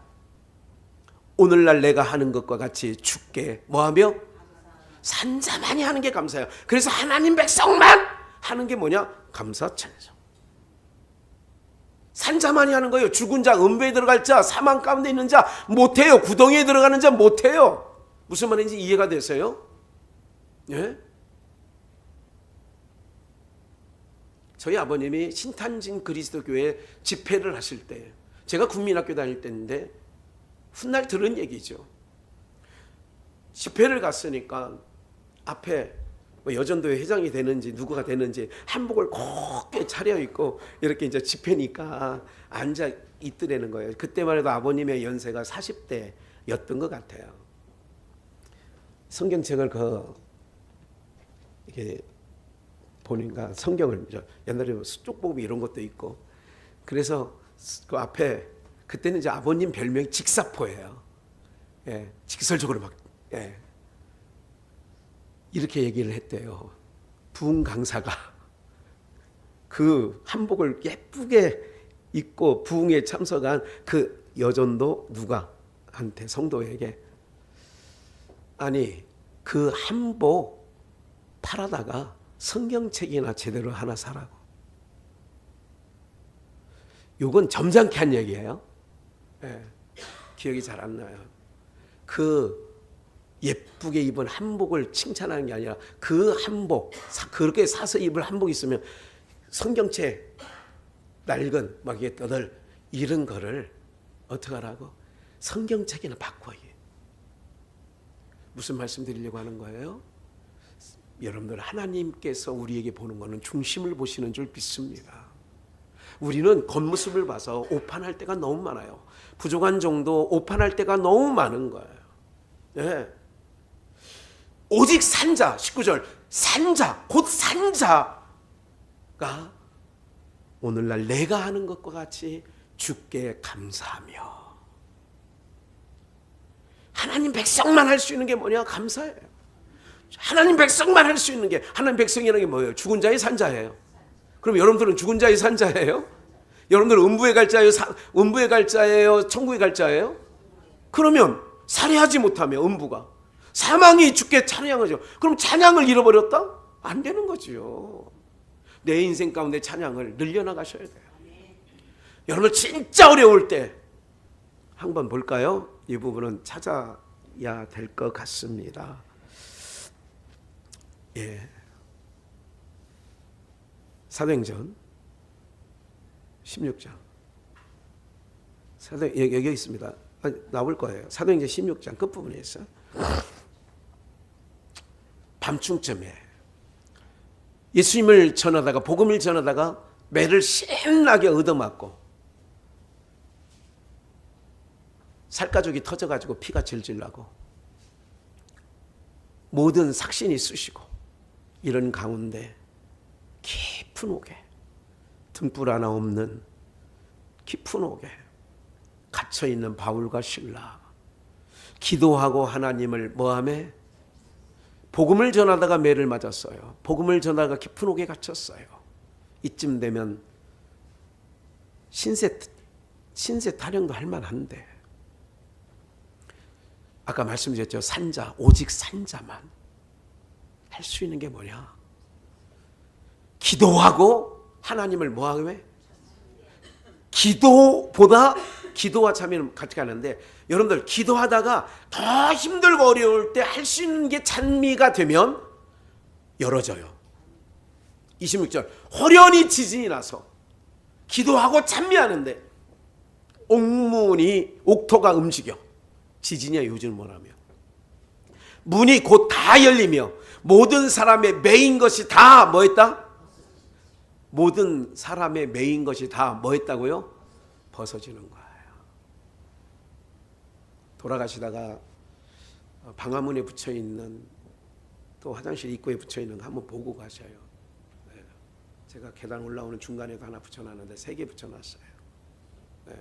오늘날 내가 하는 것과 같이 죽게 뭐하며? 산자만이 하는 게 감사예요. 그래서 하나님 백성만 하는 게 뭐냐? 감사 찬송. 산자만이 하는 거예요. 죽은 자, 음부에 들어갈 자, 사망 가운데 있는 자 못해요. 구덩이에 들어가는 자 못해요. 무슨 말인지 이해가 되세요? 예? 저희 아버님이 신탄진 그리스도교회 집회를 하실 때, 제가 국민학교 다닐 때인데 훗날 들은 얘기죠. 집회를 갔으니까 앞에 뭐 여전도회 회장이 되는지 누구가 되는지 한복을 곱게 차려입고 이렇게 이제 집회니까 앉아 있더라는 거예요. 그때만 해도 아버님의 연세가 40대였던 것 같아요. 성경책을 이렇게 보니까 성경을 옛날에 수족보험 이런 것도 있고, 그래서 그 앞에 그때는 이제 아버님 별명이 직사포예요. 예, 직설적으로 막 이렇게 얘기를 했대요. 부흥 강사가 그 한복을 예쁘게 입고 부흥에 참석한 그 여전도 누가한테 성도에게, 아니 그 한복 팔아다가 성경책이나 제대로 하나 사라고. 요건 점잖게 한 얘기예요. 예, 기억이 잘 안 나요. 그 예쁘게 입은 한복을 칭찬하는 게 아니라 그 한복, 그렇게 사서 입을 한복 있으면 성경책 낡은 막 이게 떠들 이런 거를 어떻게 하라고? 성경책이나 바꿔. 무슨 말씀 드리려고 하는 거예요? 여러분들, 하나님께서 우리에게 보는 거는 중심을 보시는 줄 믿습니다. 우리는 겉모습을 봐서 오판할 때가 너무 많아요. 부족한 정도 오판할 때가 너무 많은 거예요. 네. 오직 산자, 19절, 산자, 곧 산자가 오늘날 내가 하는 것과 같이 주께 감사하며. 하나님 백성만 할 수 있는 게 뭐냐? 감사예요. 하나님 백성만 할 수 있는 게, 하나님 백성이라는 게 뭐예요? 죽은 자의 산자예요. 그럼 여러분들은 죽은 자의 산자예요? 여러분들은 음부에 갈 자예요? 음부에 갈 자예요? 천국에 갈 자예요? 그러면 살해하지 못하면 음부가, 사망이 주께 찬양하죠. 그럼 찬양을 잃어버렸다? 안 되는 거지요. 내 인생 가운데 찬양을 늘려나가셔야 돼요. 여러분 진짜 어려울 때 한번 볼까요? 이 부분은 찾아야 될 것 같습니다. 예. 사도행전 16장. 여기 있습니다. 나올 거예요. 사도행전 16장 끝부분에 있어요. 밤중쯤에 예수님을 전하다가, 복음을 전하다가 매를 신나게 얻어맞고 살가죽이 터져가지고 피가 질질 나고 모든 삭신이 쑤시고 이런 가운데 깊은 옥에, 등불 하나 없는 깊은 옥에 갇혀있는 바울과 실라, 기도하고 하나님을 뭐하며? 복음을 전하다가 매를 맞았어요. 복음을 전하다가 깊은 옥에 갇혔어요. 이쯤 되면 신세 타령도 할 만한데, 아까 말씀드렸죠. 산자, 오직 산자만 할 수 있는 게 뭐냐? 기도하고 하나님을 뭐하며? 기도와 참여는 같이 가는데, 여러분들 기도하다가 더 힘들고 어려울 때 할 수 있는 게 찬미가 되면 열어져요. 26절, 호련히 지진이 나서 기도하고 찬미하는데 옥토가 움직여. 지진이야 요즘 뭐라며. 문이 곧 다 열리며 모든 사람의 매인 것이 다 뭐했다? 모든 사람의 매인 것이 다 뭐했다고요? 벗어지는 거예요. 돌아가시다가 방화문에 붙여있는, 또 화장실 입구에 붙여있는 거 한번 보고 가셔요. 네. 제가 계단 올라오는 중간에도 하나 붙여놨는데 3개 붙여놨어요. 네.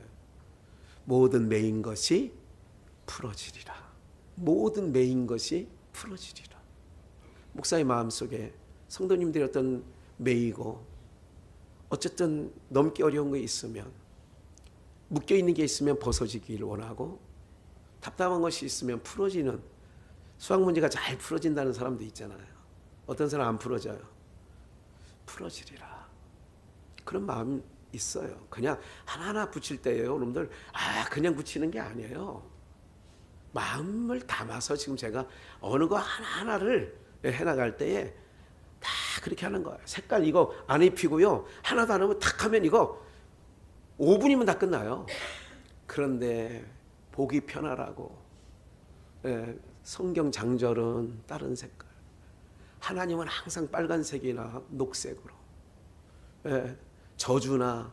모든 매인 것이 풀어지리라. 모든 매인 것이 풀어지리라. 목사의 마음속에 성도님들이 어떤, 매이고 어쨌든 넘기 어려운 거 있으면 묶여있는 게 있으면 벗어지기를 원하고 답답한 것이 있으면 풀어지는, 수학 문제가 잘 풀어진다는 사람도 있잖아요. 어떤 사람 안 풀어져요. 풀어지리라. 그런 마음이 있어요. 그냥 하나하나 붙일 때예요. 여러분들, 그냥 붙이는 게 아니에요. 마음을 담아서 지금 제가 어느 거 하나하나를 해나갈 때에 다 그렇게 하는 거예요. 색깔 이거 안 입히고요. 하나도 안 하면 탁 하면 이거 5분이면 다 끝나요. 그런데 보기 편하라고 성경 장절은 다른 색깔, 하나님은 항상 빨간색이나 녹색으로, 저주나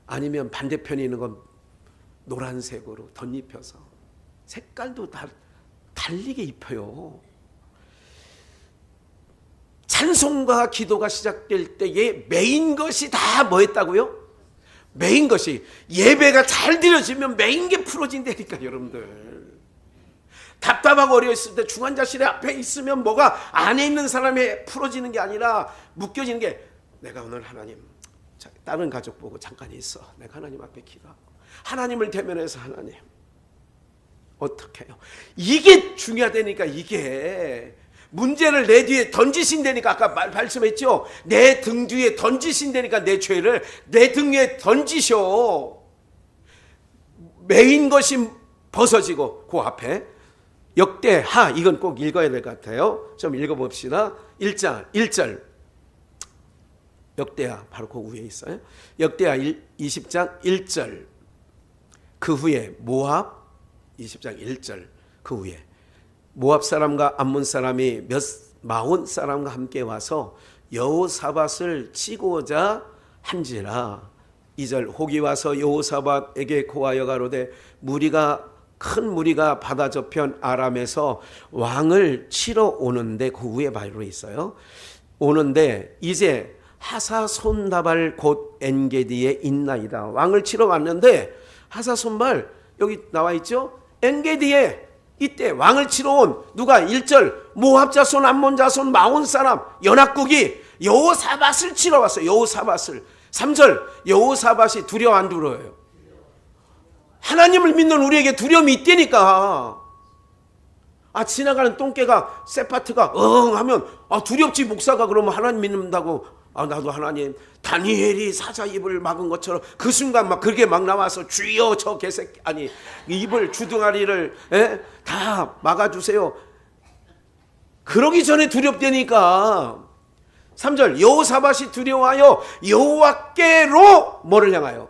아니면 반대편에 있는 건 노란색으로 덧입혀서 색깔도 다 달리게 입혀요. 찬송과 기도가 시작될 때에 메인 것이 다 뭐였다고요? 메인 것이, 예배가 잘 드려지면 메인 게 풀어진다니까. 여러분들, 답답하고 어려웠을 때 중환자실에 앞에 있으면 뭐가 안에 있는 사람이 풀어지는 게 아니라 묶여지는 게, 내가 오늘 하나님, 다른 가족 보고 잠깐 있어, 내가 하나님 앞에 기도하고 하나님을 대면해서 하나님 어떻게 해요? 이게 중요하다니까. 이게 문제를 내 뒤에 던지신다니까. 아까 말씀했죠. 내 등 뒤에 던지신다니까. 내 죄를 내 등 위에 던지셔. 메인 것이 벗어지고 그 앞에 역대하, 이건 꼭 읽어야 될 것 같아요. 좀 읽어봅시다. 1절 역대하 바로 그 위에 있어요. 역대하 20장 1절. 그 후에 모압 20장 1절. 그 후에 모압 사람과 암몬 사람이 40 사람과 함께 와서 여호사밧을 치고자 한지라. 2절. 혹이 와서 여호사밧에게 고하여 가로되 큰 무리가 바다 저편 아람에서 왕을 치러 오는데, 그 후에 바로 있어요. 오는데 이제 하사손다발 곧 엔게디에 있나이다. 왕을 치러 왔는데 하사손발 여기 나와 있죠. 엔게디에 이때 왕을 치러 온 누가? 1절 모압 자손, 암몬 자손, 마온 사람 연합국이 여호사밧을 치러 왔어요. 여호사밧을. 3절 여호사밧이 두려워 안 두려워요? 하나님을 믿는 우리에게 두려움이 있다니까. 지나가는 똥개가, 세파트가 하면 두렵지. 목사가 그러면 하나님 믿는다고, 나도 하나님, 다니엘이 사자 입을 막은 것처럼 그 순간 막 그게 막 나와서 주여 저 개새끼, 입을 주둥아리를 다 막아주세요. 그러기 전에 두렵다니까. 3절 여호사밧이 두려워하여 여호와께로 뭐를 향하여?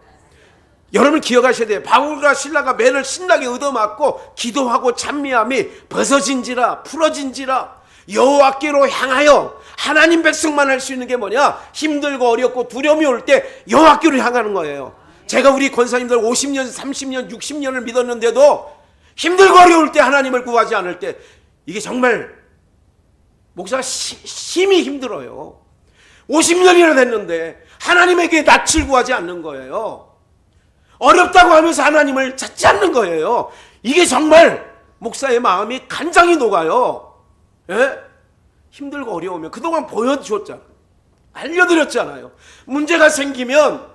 여러분 기억하셔야 돼요. 바울과 실라가 매를 신나게 얻어맞고 기도하고 찬미함이 벗어진지라 풀어진지라. 여호와께로 향하여. 하나님 백성만 할 수 있는 게 뭐냐? 힘들고 어렵고 두려움이 올 때 여호와께로 향하는 거예요. 제가 우리 권사님들 50년 30년 60년을 믿었는데도 힘들고 어려울 때, 하나님을 구하지 않을 때, 이게 정말 목사가 심히 힘들어요. 50년이나 됐는데 하나님에게 낯을 구하지 않는 거예요. 어렵다고 하면서 하나님을 찾지 않는 거예요. 이게 정말 목사의 마음이 간장이 녹아요. 힘들고 어려우면 그동안 보여주었잖아요. 알려드렸잖아요. 문제가 생기면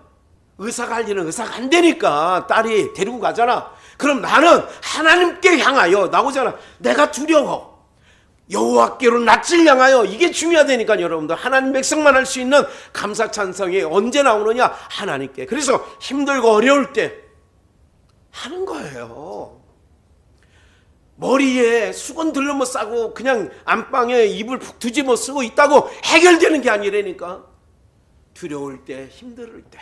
의사가 할 일은 의사가 안 되니까 딸이 데리고 가잖아. 그럼 나는 하나님께 향하여 나오잖아. 내가 두려워. 여호와께로 낯을 향하여. 이게 중요하다니까. 여러분들, 하나님 백성만 할 수 있는 감사 찬성이 언제 나오느냐? 하나님께. 그래서 힘들고 어려울 때 하는 거예요. 머리에 수건 들러머 싸고 그냥 안방에 이불 푹 뒤집어 쓰고 있다고 해결되는 게 아니라니까. 두려울 때, 힘들 때,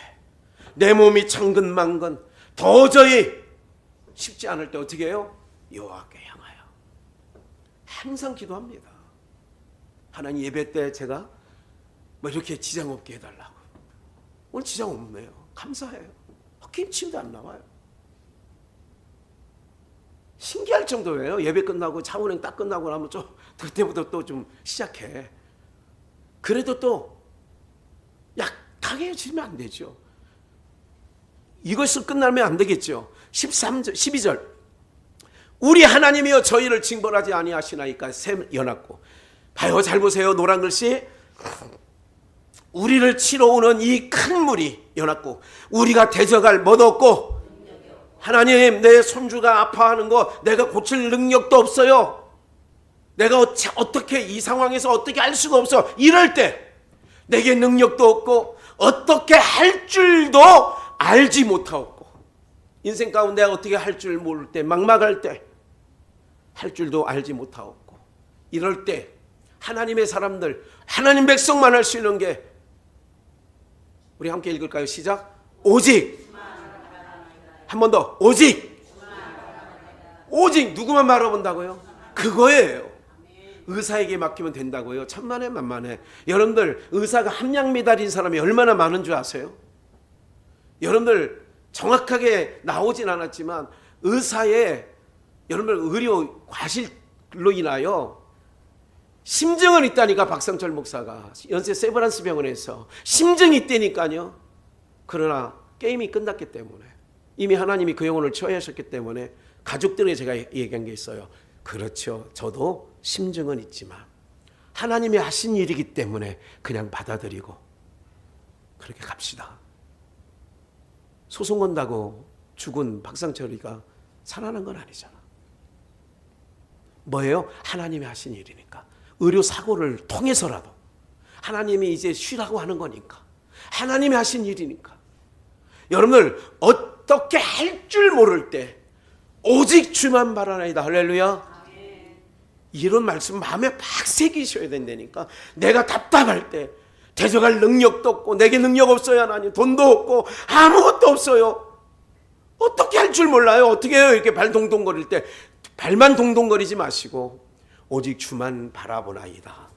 내 몸이 천근만근 도저히 쉽지 않을 때 어떻게 해요? 여호와께 향하여 항상 기도합니다. 하나님, 예배 때 제가 이렇게 지장 없게 해달라고. 오늘 지장 없네요. 감사해요. 기침도 안 나와요. 신기할 정도예요. 예배 끝나고 차운행 딱 끝나고 나면 좀 그때부터 또 좀 시작해. 그래도 또 약하게 해주면 안 되죠. 이것을 끝나면 안 되겠죠. 13절, 12절. 우리 하나님이여 저희를 징벌하지 아니하시나이까. 샘 연합고. 봐요, 잘 보세요. 노란 글씨. 우리를 치러 오는 이 큰 무리 연합고. 우리가 대적할 못 없고 하나님, 내 손주가 아파하는 거 내가 고칠 능력도 없어요. 내가 어떻게 이 상황에서 어떻게 할 수가 없어. 이럴 때 내게 능력도 없고 어떻게 할 줄도 알지 못하고, 인생 가운데 어떻게 할 줄 모를 때, 막막할 때, 할 줄도 알지 못하고, 이럴 때 하나님의 사람들, 하나님 백성만 할 수 있는 게, 우리 함께 읽을까요? 시작. 오직, 한 번 더, 오직, 오직 누구만 바라본다고요? 그거예요. 의사에게 맡기면 된다고요? 천만에 만만해. 여러분들, 의사가 함량메달인 사람이 얼마나 많은 줄 아세요? 여러분들 정확하게 나오진 않았지만 의사의, 여러분들 의료 과실로 인하여 심증은 있다니까. 박상철 목사가 연세 세브란스 병원에서 심증이 있다니까요. 그러나 게임이 끝났기 때문에, 이미 하나님이 그 영혼을 처해하셨기 때문에 가족들에게 제가 얘기한 게 있어요. 그렇죠, 저도 심증은 있지만 하나님이 하신 일이기 때문에 그냥 받아들이고 그렇게 갑시다. 소송 건다고 죽은 박상철이가 살아난 건 아니잖아. 뭐예요? 하나님이 하신 일이니까. 의료 사고를 통해서라도 하나님이 이제 쉬라고 하는 거니까, 하나님이 하신 일이니까. 여러분들, 어떻게 할 줄 모를 때 오직 주만 바라나이다. 할렐루야. 이런 말씀 마음에 팍 새기셔야 된다니까. 내가 답답할 때, 대적할 능력도 없고, 내게 능력 없어요 하나님, 돈도 없고 아무것도 없어요. 어떻게 할 줄 몰라요. 어떻게 해요? 이렇게 발 동동거릴 때 발만 동동거리지 마시고 오직 주만 바라보나이다.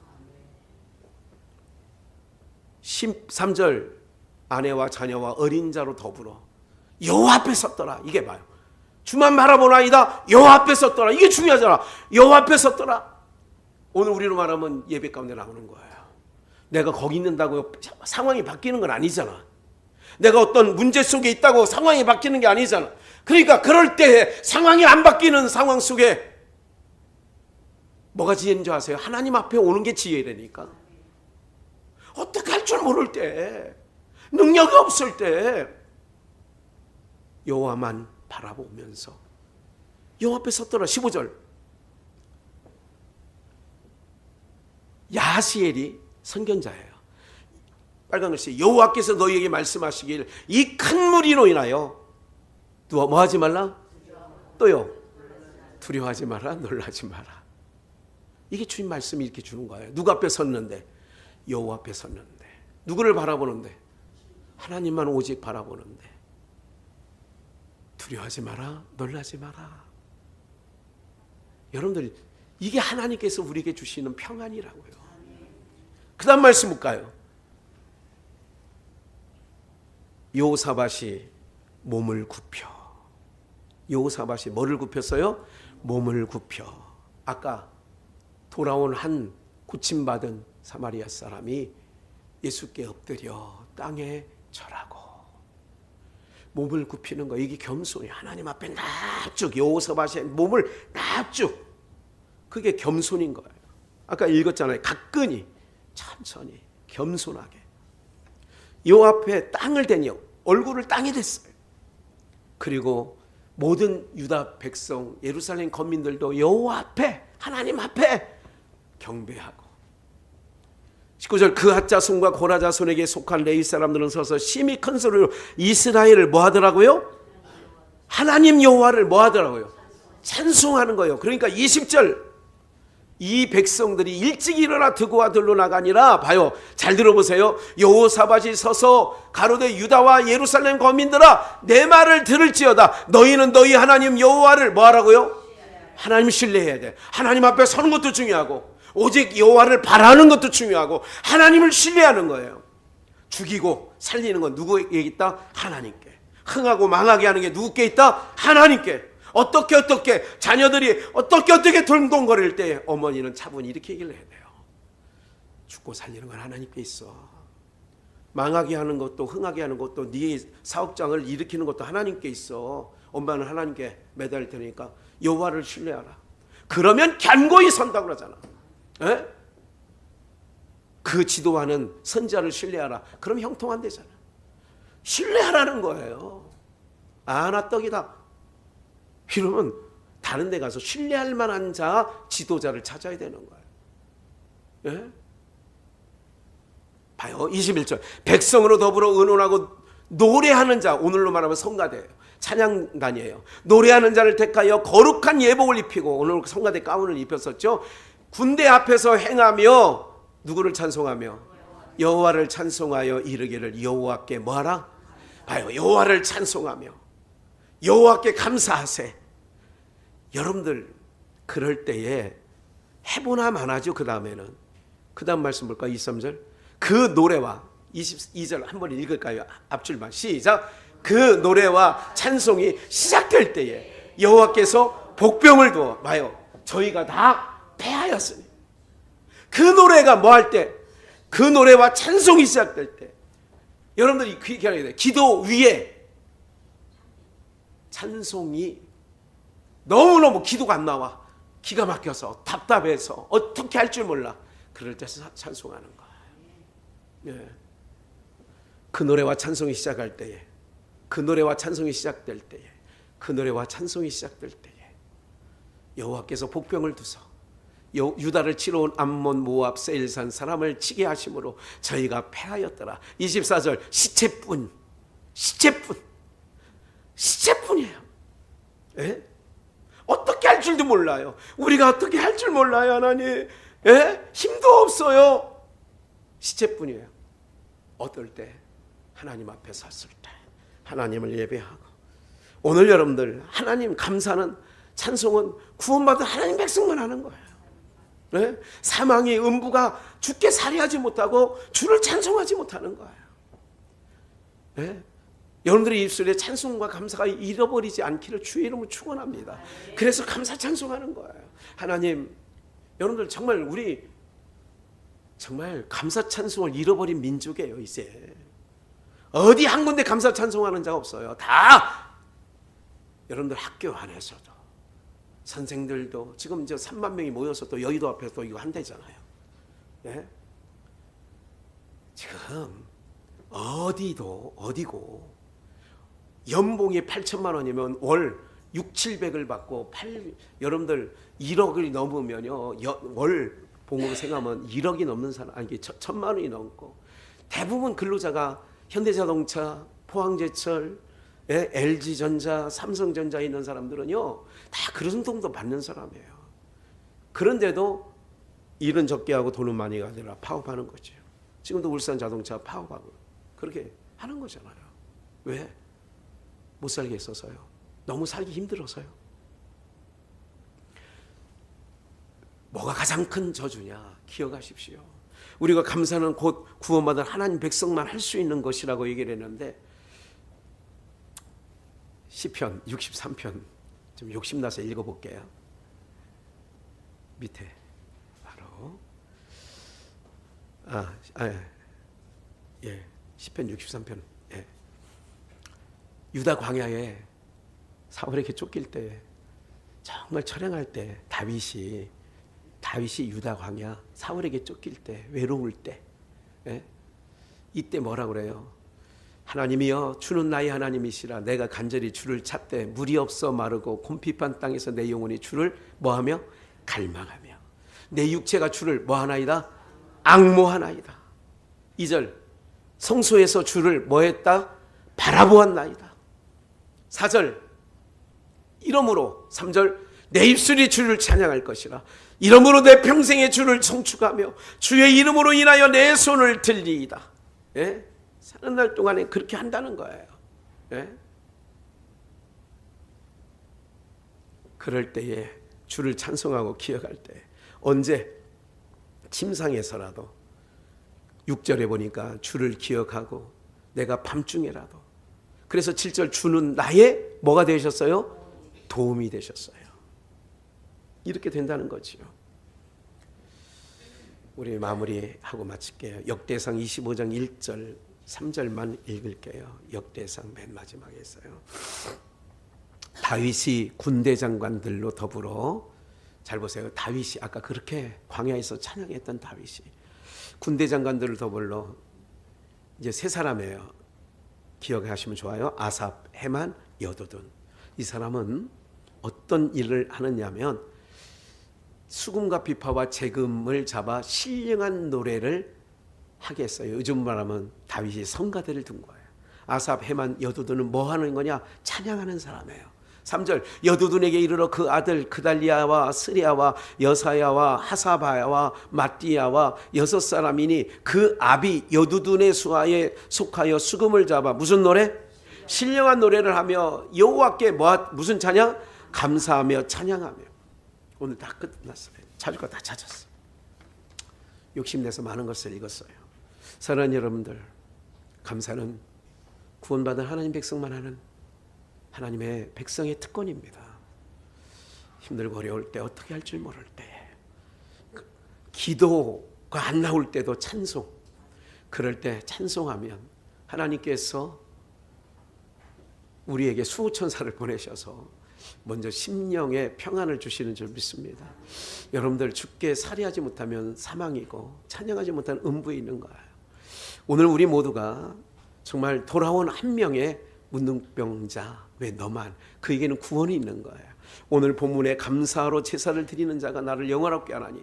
13절, 아내와 자녀와 어린 자로 더불어 여호와 앞에 섰더라. 이게 봐요. 주만 바라보나이다. 여호와 앞에 섰더라. 이게 중요하잖아. 여호와 앞에 섰더라. 오늘 우리로 말하면 예배 가운데 나오는 거예요. 내가 거기 있는다고 상황이 바뀌는 건 아니잖아. 내가 어떤 문제 속에 있다고 상황이 바뀌는 게 아니잖아. 그러니까 그럴 때 상황이 안 바뀌는 상황 속에 뭐가 지혜인 줄 아세요? 하나님 앞에 오는 게 지혜라니까. 어떻게 할 줄 모를 때, 능력이 없을 때 여호와만 바라보면서 여호와 앞에 섰더라. 15절, 야하시엘이 선견자예요. 빨간 글씨, 여호와께서 너희에게 말씀하시길 이 큰 무리로 인하여 뭐 하지 말라? 또요, 두려워하지 마라, 놀라지 마라. 이게 주님 말씀이 이렇게 주는 거예요. 누구 앞에 섰는데? 여호와 앞에 섰는데. 누구를 바라보는데? 하나님만 오직 바라보는데. 두려워하지 마라, 놀라지 마라. 여러분들, 이게 하나님께서 우리에게 주시는 평안이라고요. 그 다음 말씀 볼까요? 여호사밧이 몸을 굽혀. 여호사밧이 뭐를 굽혔어요? 몸을 굽혀. 아까 돌아온 한 고침받은 사마리아 사람이 예수께 엎드려 땅에 절하고 몸을 굽히는 거, 이게 겸손이. 하나님 앞에 납죽, 여호사밧의 몸을 납죽, 그게 겸손인 거예요. 아까 읽었잖아요. 가끈히, 천천히, 겸손하게 여호와 앞에 땅을 대니 얼굴을 땅에 댔어요. 그리고 모든 유다 백성, 예루살렘 거민들도 여호와 앞에, 하나님 앞에 경배하고. 19절, 그 핫 자손과 고라 자손에게 속한 레위 사람들은 서서 심히 큰 소리로 이스라엘을 뭐 하더라고요? 하나님 여호와를 뭐 하더라고요? 찬송하는 거예요. 그러니까 20절, 이 백성들이 일찍 일어나 드고와 들로 나가니라. 봐요, 잘 들어보세요. 여호사밧이 서서 가로되 유다와 예루살렘 거민들아, 내 말을 들을지어다. 너희는 너희 하나님 여호와를 뭐 하라고요? 하나님 신뢰해야 돼. 하나님 앞에 서는 것도 중요하고, 오직 여호와를 바라는 것도 중요하고, 하나님을 신뢰하는 거예요. 죽이고 살리는 건 누구에게 있다? 하나님께. 흥하고 망하게 하는 게 누구께 있다? 하나님께. 어떻게 자녀들이 어떻게 동동거릴 때 어머니는 차분히 이렇게 얘기를 해야 돼요. 죽고 살리는 건 하나님께 있어. 망하게 하는 것도 흥하게 하는 것도, 네 사업장을 일으키는 것도 하나님께 있어. 엄마는 하나님께 매달릴 테니까 여호와를 신뢰하라. 그러면 견고히 선다고 그러잖아. 에? 그 지도하는 선지자를 신뢰하라. 그럼 형통한대잖아. 신뢰하라는 거예요. 나 떡이다. 이러면 다른 데 가서 신뢰할 만한 자, 지도자를 찾아야 되는 거예요. 예? 봐요. 21절. 백성으로 더불어 의논하고 노래하는 자, 오늘로 말하면 성가대예요. 찬양단이에요. 노래하는 자를 택하여 거룩한 예복을 입히고, 오늘 성가대 가운을 입혔었죠. 군대 앞에서 행하며 누구를 찬송하며 여호와를 찬송하여 이르기를 여호와께 뭐하라? 봐요. 여호와를 찬송하며 여호와께 감사하세. 여러분들 그럴 때에 해보나 마나죠. 그 다음에는 그 다음 말씀 볼까요? 23절. 그 노래와 22절 한번 읽을까요? 앞줄만 시작. 그 노래와 찬송이 시작될 때에 여호와께서 복병을 두어 봐요. 저희가 다 패하였으니. 그 노래가 뭐 할 때? 그 노래와 찬송이 시작될 때 여러분들이 기억해야 돼요. 기도 위에 찬송이 너무너무 기도가 안 나와. 기가 막혀서 답답해서 어떻게 할 줄 몰라. 그럴 때 찬송하는 거예요. 예. 그 노래와 찬송이 시작할 때에, 그 노래와 찬송이 시작될 때에, 그 노래와 찬송이 시작될 때에 여호와께서 복병을 두서 유다를 치러 온 암몬 모압 세일산 사람을 치게 하심으로 저희가 패하였더라. 24절. 시체뿐이에요. 예? 어떻게 할 줄도 몰라요. 우리가 어떻게 할 줄 몰라요. 하나님. 예? 힘도 없어요. 시체뿐이에요. 어떨 때? 하나님 앞에 섰을 때 하나님을 예배하고. 오늘 여러분들 하나님 감사는, 찬송은 구원받은 하나님 백성만 하는 거예요. 네? 사망의 음부가 주께 살해하지 못하고 주를 찬송하지 못하는 거예요. 네? 여러분들의 입술에 찬송과 감사가 잃어버리지 않기를 주의 이름으로 축원합니다. 그래서 감사 찬송하는 거예요. 하나님, 여러분들 정말 우리 정말 감사 찬송을 잃어버린 민족이에요. 이제 어디 한 군데 감사 찬송하는 자가 없어요. 다 여러분들 학교 안에서도 선생들도 지금 이제 3만 명이 모여서 또 여의도 앞에서 또 이거 한대잖아요. 네? 지금 어디고 연봉이 8천만 원이면 월 6, 700을 받고 여러분들 1억이 넘으면요 월 봉으로 생각하면 1억이 넘는 사람, 아니 1,000만 원이 넘고, 대부분 근로자가 현대자동차, 포항제철, LG전자, 삼성전자에 있는 사람들은요 다 그런 정도 받는 사람이에요. 그런데도 일은 적게 하고 돈은 많이 가더라 파업하는 거죠. 지금도 울산자동차 파업하고 그렇게 하는 거잖아요. 왜? 못 살게 했어서요. 너무 살기 힘들어서요. 뭐가 가장 큰 저주냐? 기억하십시오. 우리가 감사는 곧 구원받은 하나님 백성만 할 수 있는 것이라고 얘기를 했는데, 시편 63편 좀 욕심나서 읽어볼게요. 밑에 바로 시편 63편. 예. 유다 광야에 사울에게 쫓길 때, 정말 처량할 때 다윗이 유다 광야 사울에게 쫓길 때, 외로울 때, 이때 뭐라 그래요? 하나님이여 주는 나의 하나님이시라. 내가 간절히 주를 찾되 물이 없어 마르고 곰핍한 땅에서 내 영혼이 주를 뭐하며 갈망하며 내 육체가 주를 뭐하나이다? 앙모하나이다. 2절 성소에서 주를 뭐했다? 바라보았나이다. 4절 이러므로 3절 내 입술이 주를 찬양할 것이라. 이러므로 내 평생에 주를 청축하며 주의 이름으로 인하여 내 손을 들리이다. 예? 사는 날 동안에 그렇게 한다는 거예요. 예? 그럴 때에 주를 찬송하고 기억할 때, 언제? 침상에서라도 6절에 보니까 주를 기억하고 내가 밤중에라도. 그래서 7절 주는 나의 뭐가 되셨어요? 도움이 되셨어요. 이렇게 된다는 거지요. 우리 마무리하고 마칠게요. 역대상 25장 1절 3절만 읽을게요. 역대상 맨 마지막에 있어요. 다윗이 군대 장관들로 더불어, 잘 보세요. 다윗이 아까 그렇게 광야에서 찬양했던 다윗이 군대 장관들을 더불어 이제 세 사람이에요. 기억하시면 좋아요. 아삽, 헤만, 여도둔. 이 사람은 어떤 일을 하느냐면 수금과 비파와 재금을 잡아 신령한 노래를 하게 했어요. 요즘 말하면 다윗이 성가대를 둔 거예요. 아삽, 헤만, 여두둔은 뭐 하는 거냐? 찬양하는 사람이에요. 3절 여두둔에게 이르러 그 아들 그달리아와 스리아와 여사야와 하사바야와 마띠야와 6사람이니 그 아비 여두둔의 수하에 속하여 수금을 잡아 무슨 노래? 신령한 노래를 하며 여호와께 무슨 찬양? 감사하며 찬양하며. 오늘 다 끝났어요. 찾을 거 다 찾았어요. 욕심내서 많은 것을 읽었어요. 사랑하는 여러분들, 감사는 구원받은 하나님 백성만 하는 하나님의 백성의 특권입니다. 힘들고 어려울 때, 어떻게 할 줄 모를 때, 기도가 안 나올 때도 찬송, 그럴 때 찬송하면 하나님께서 우리에게 수호천사를 보내셔서 먼저 심령에 평안을 주시는 줄 믿습니다. 여러분들 주께 살해하지 못하면 사망이고 찬양하지 못하면 음부에 있는 거예요. 오늘 우리 모두가 정말 돌아온 한 명의 문둥병자, 왜 너만? 그에게는 구원이 있는 거예요. 오늘 본문에 감사로 제사를 드리는 자가 나를 영화롭게 하나니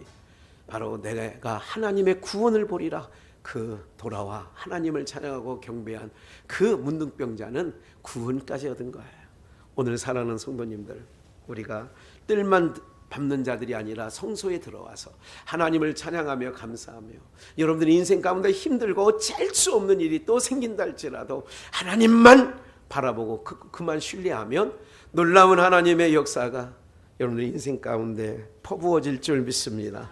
바로 내가 하나님의 구원을 보리라. 그 돌아와 하나님을 찬양하고 경배한 그 문둥병자는 구원까지 얻은 거예요. 오늘 사랑하는 성도님들, 우리가 뜰만 밟는 자들이 아니라 성소에 들어와서 하나님을 찬양하며 감사하며, 여러분들의 인생 가운데 힘들고 어쩔 수 없는 일이 또 생긴다 할지라도 하나님만 바라보고 그만 신뢰하면 놀라운 하나님의 역사가 여러분들의 인생 가운데 퍼부어질 줄 믿습니다.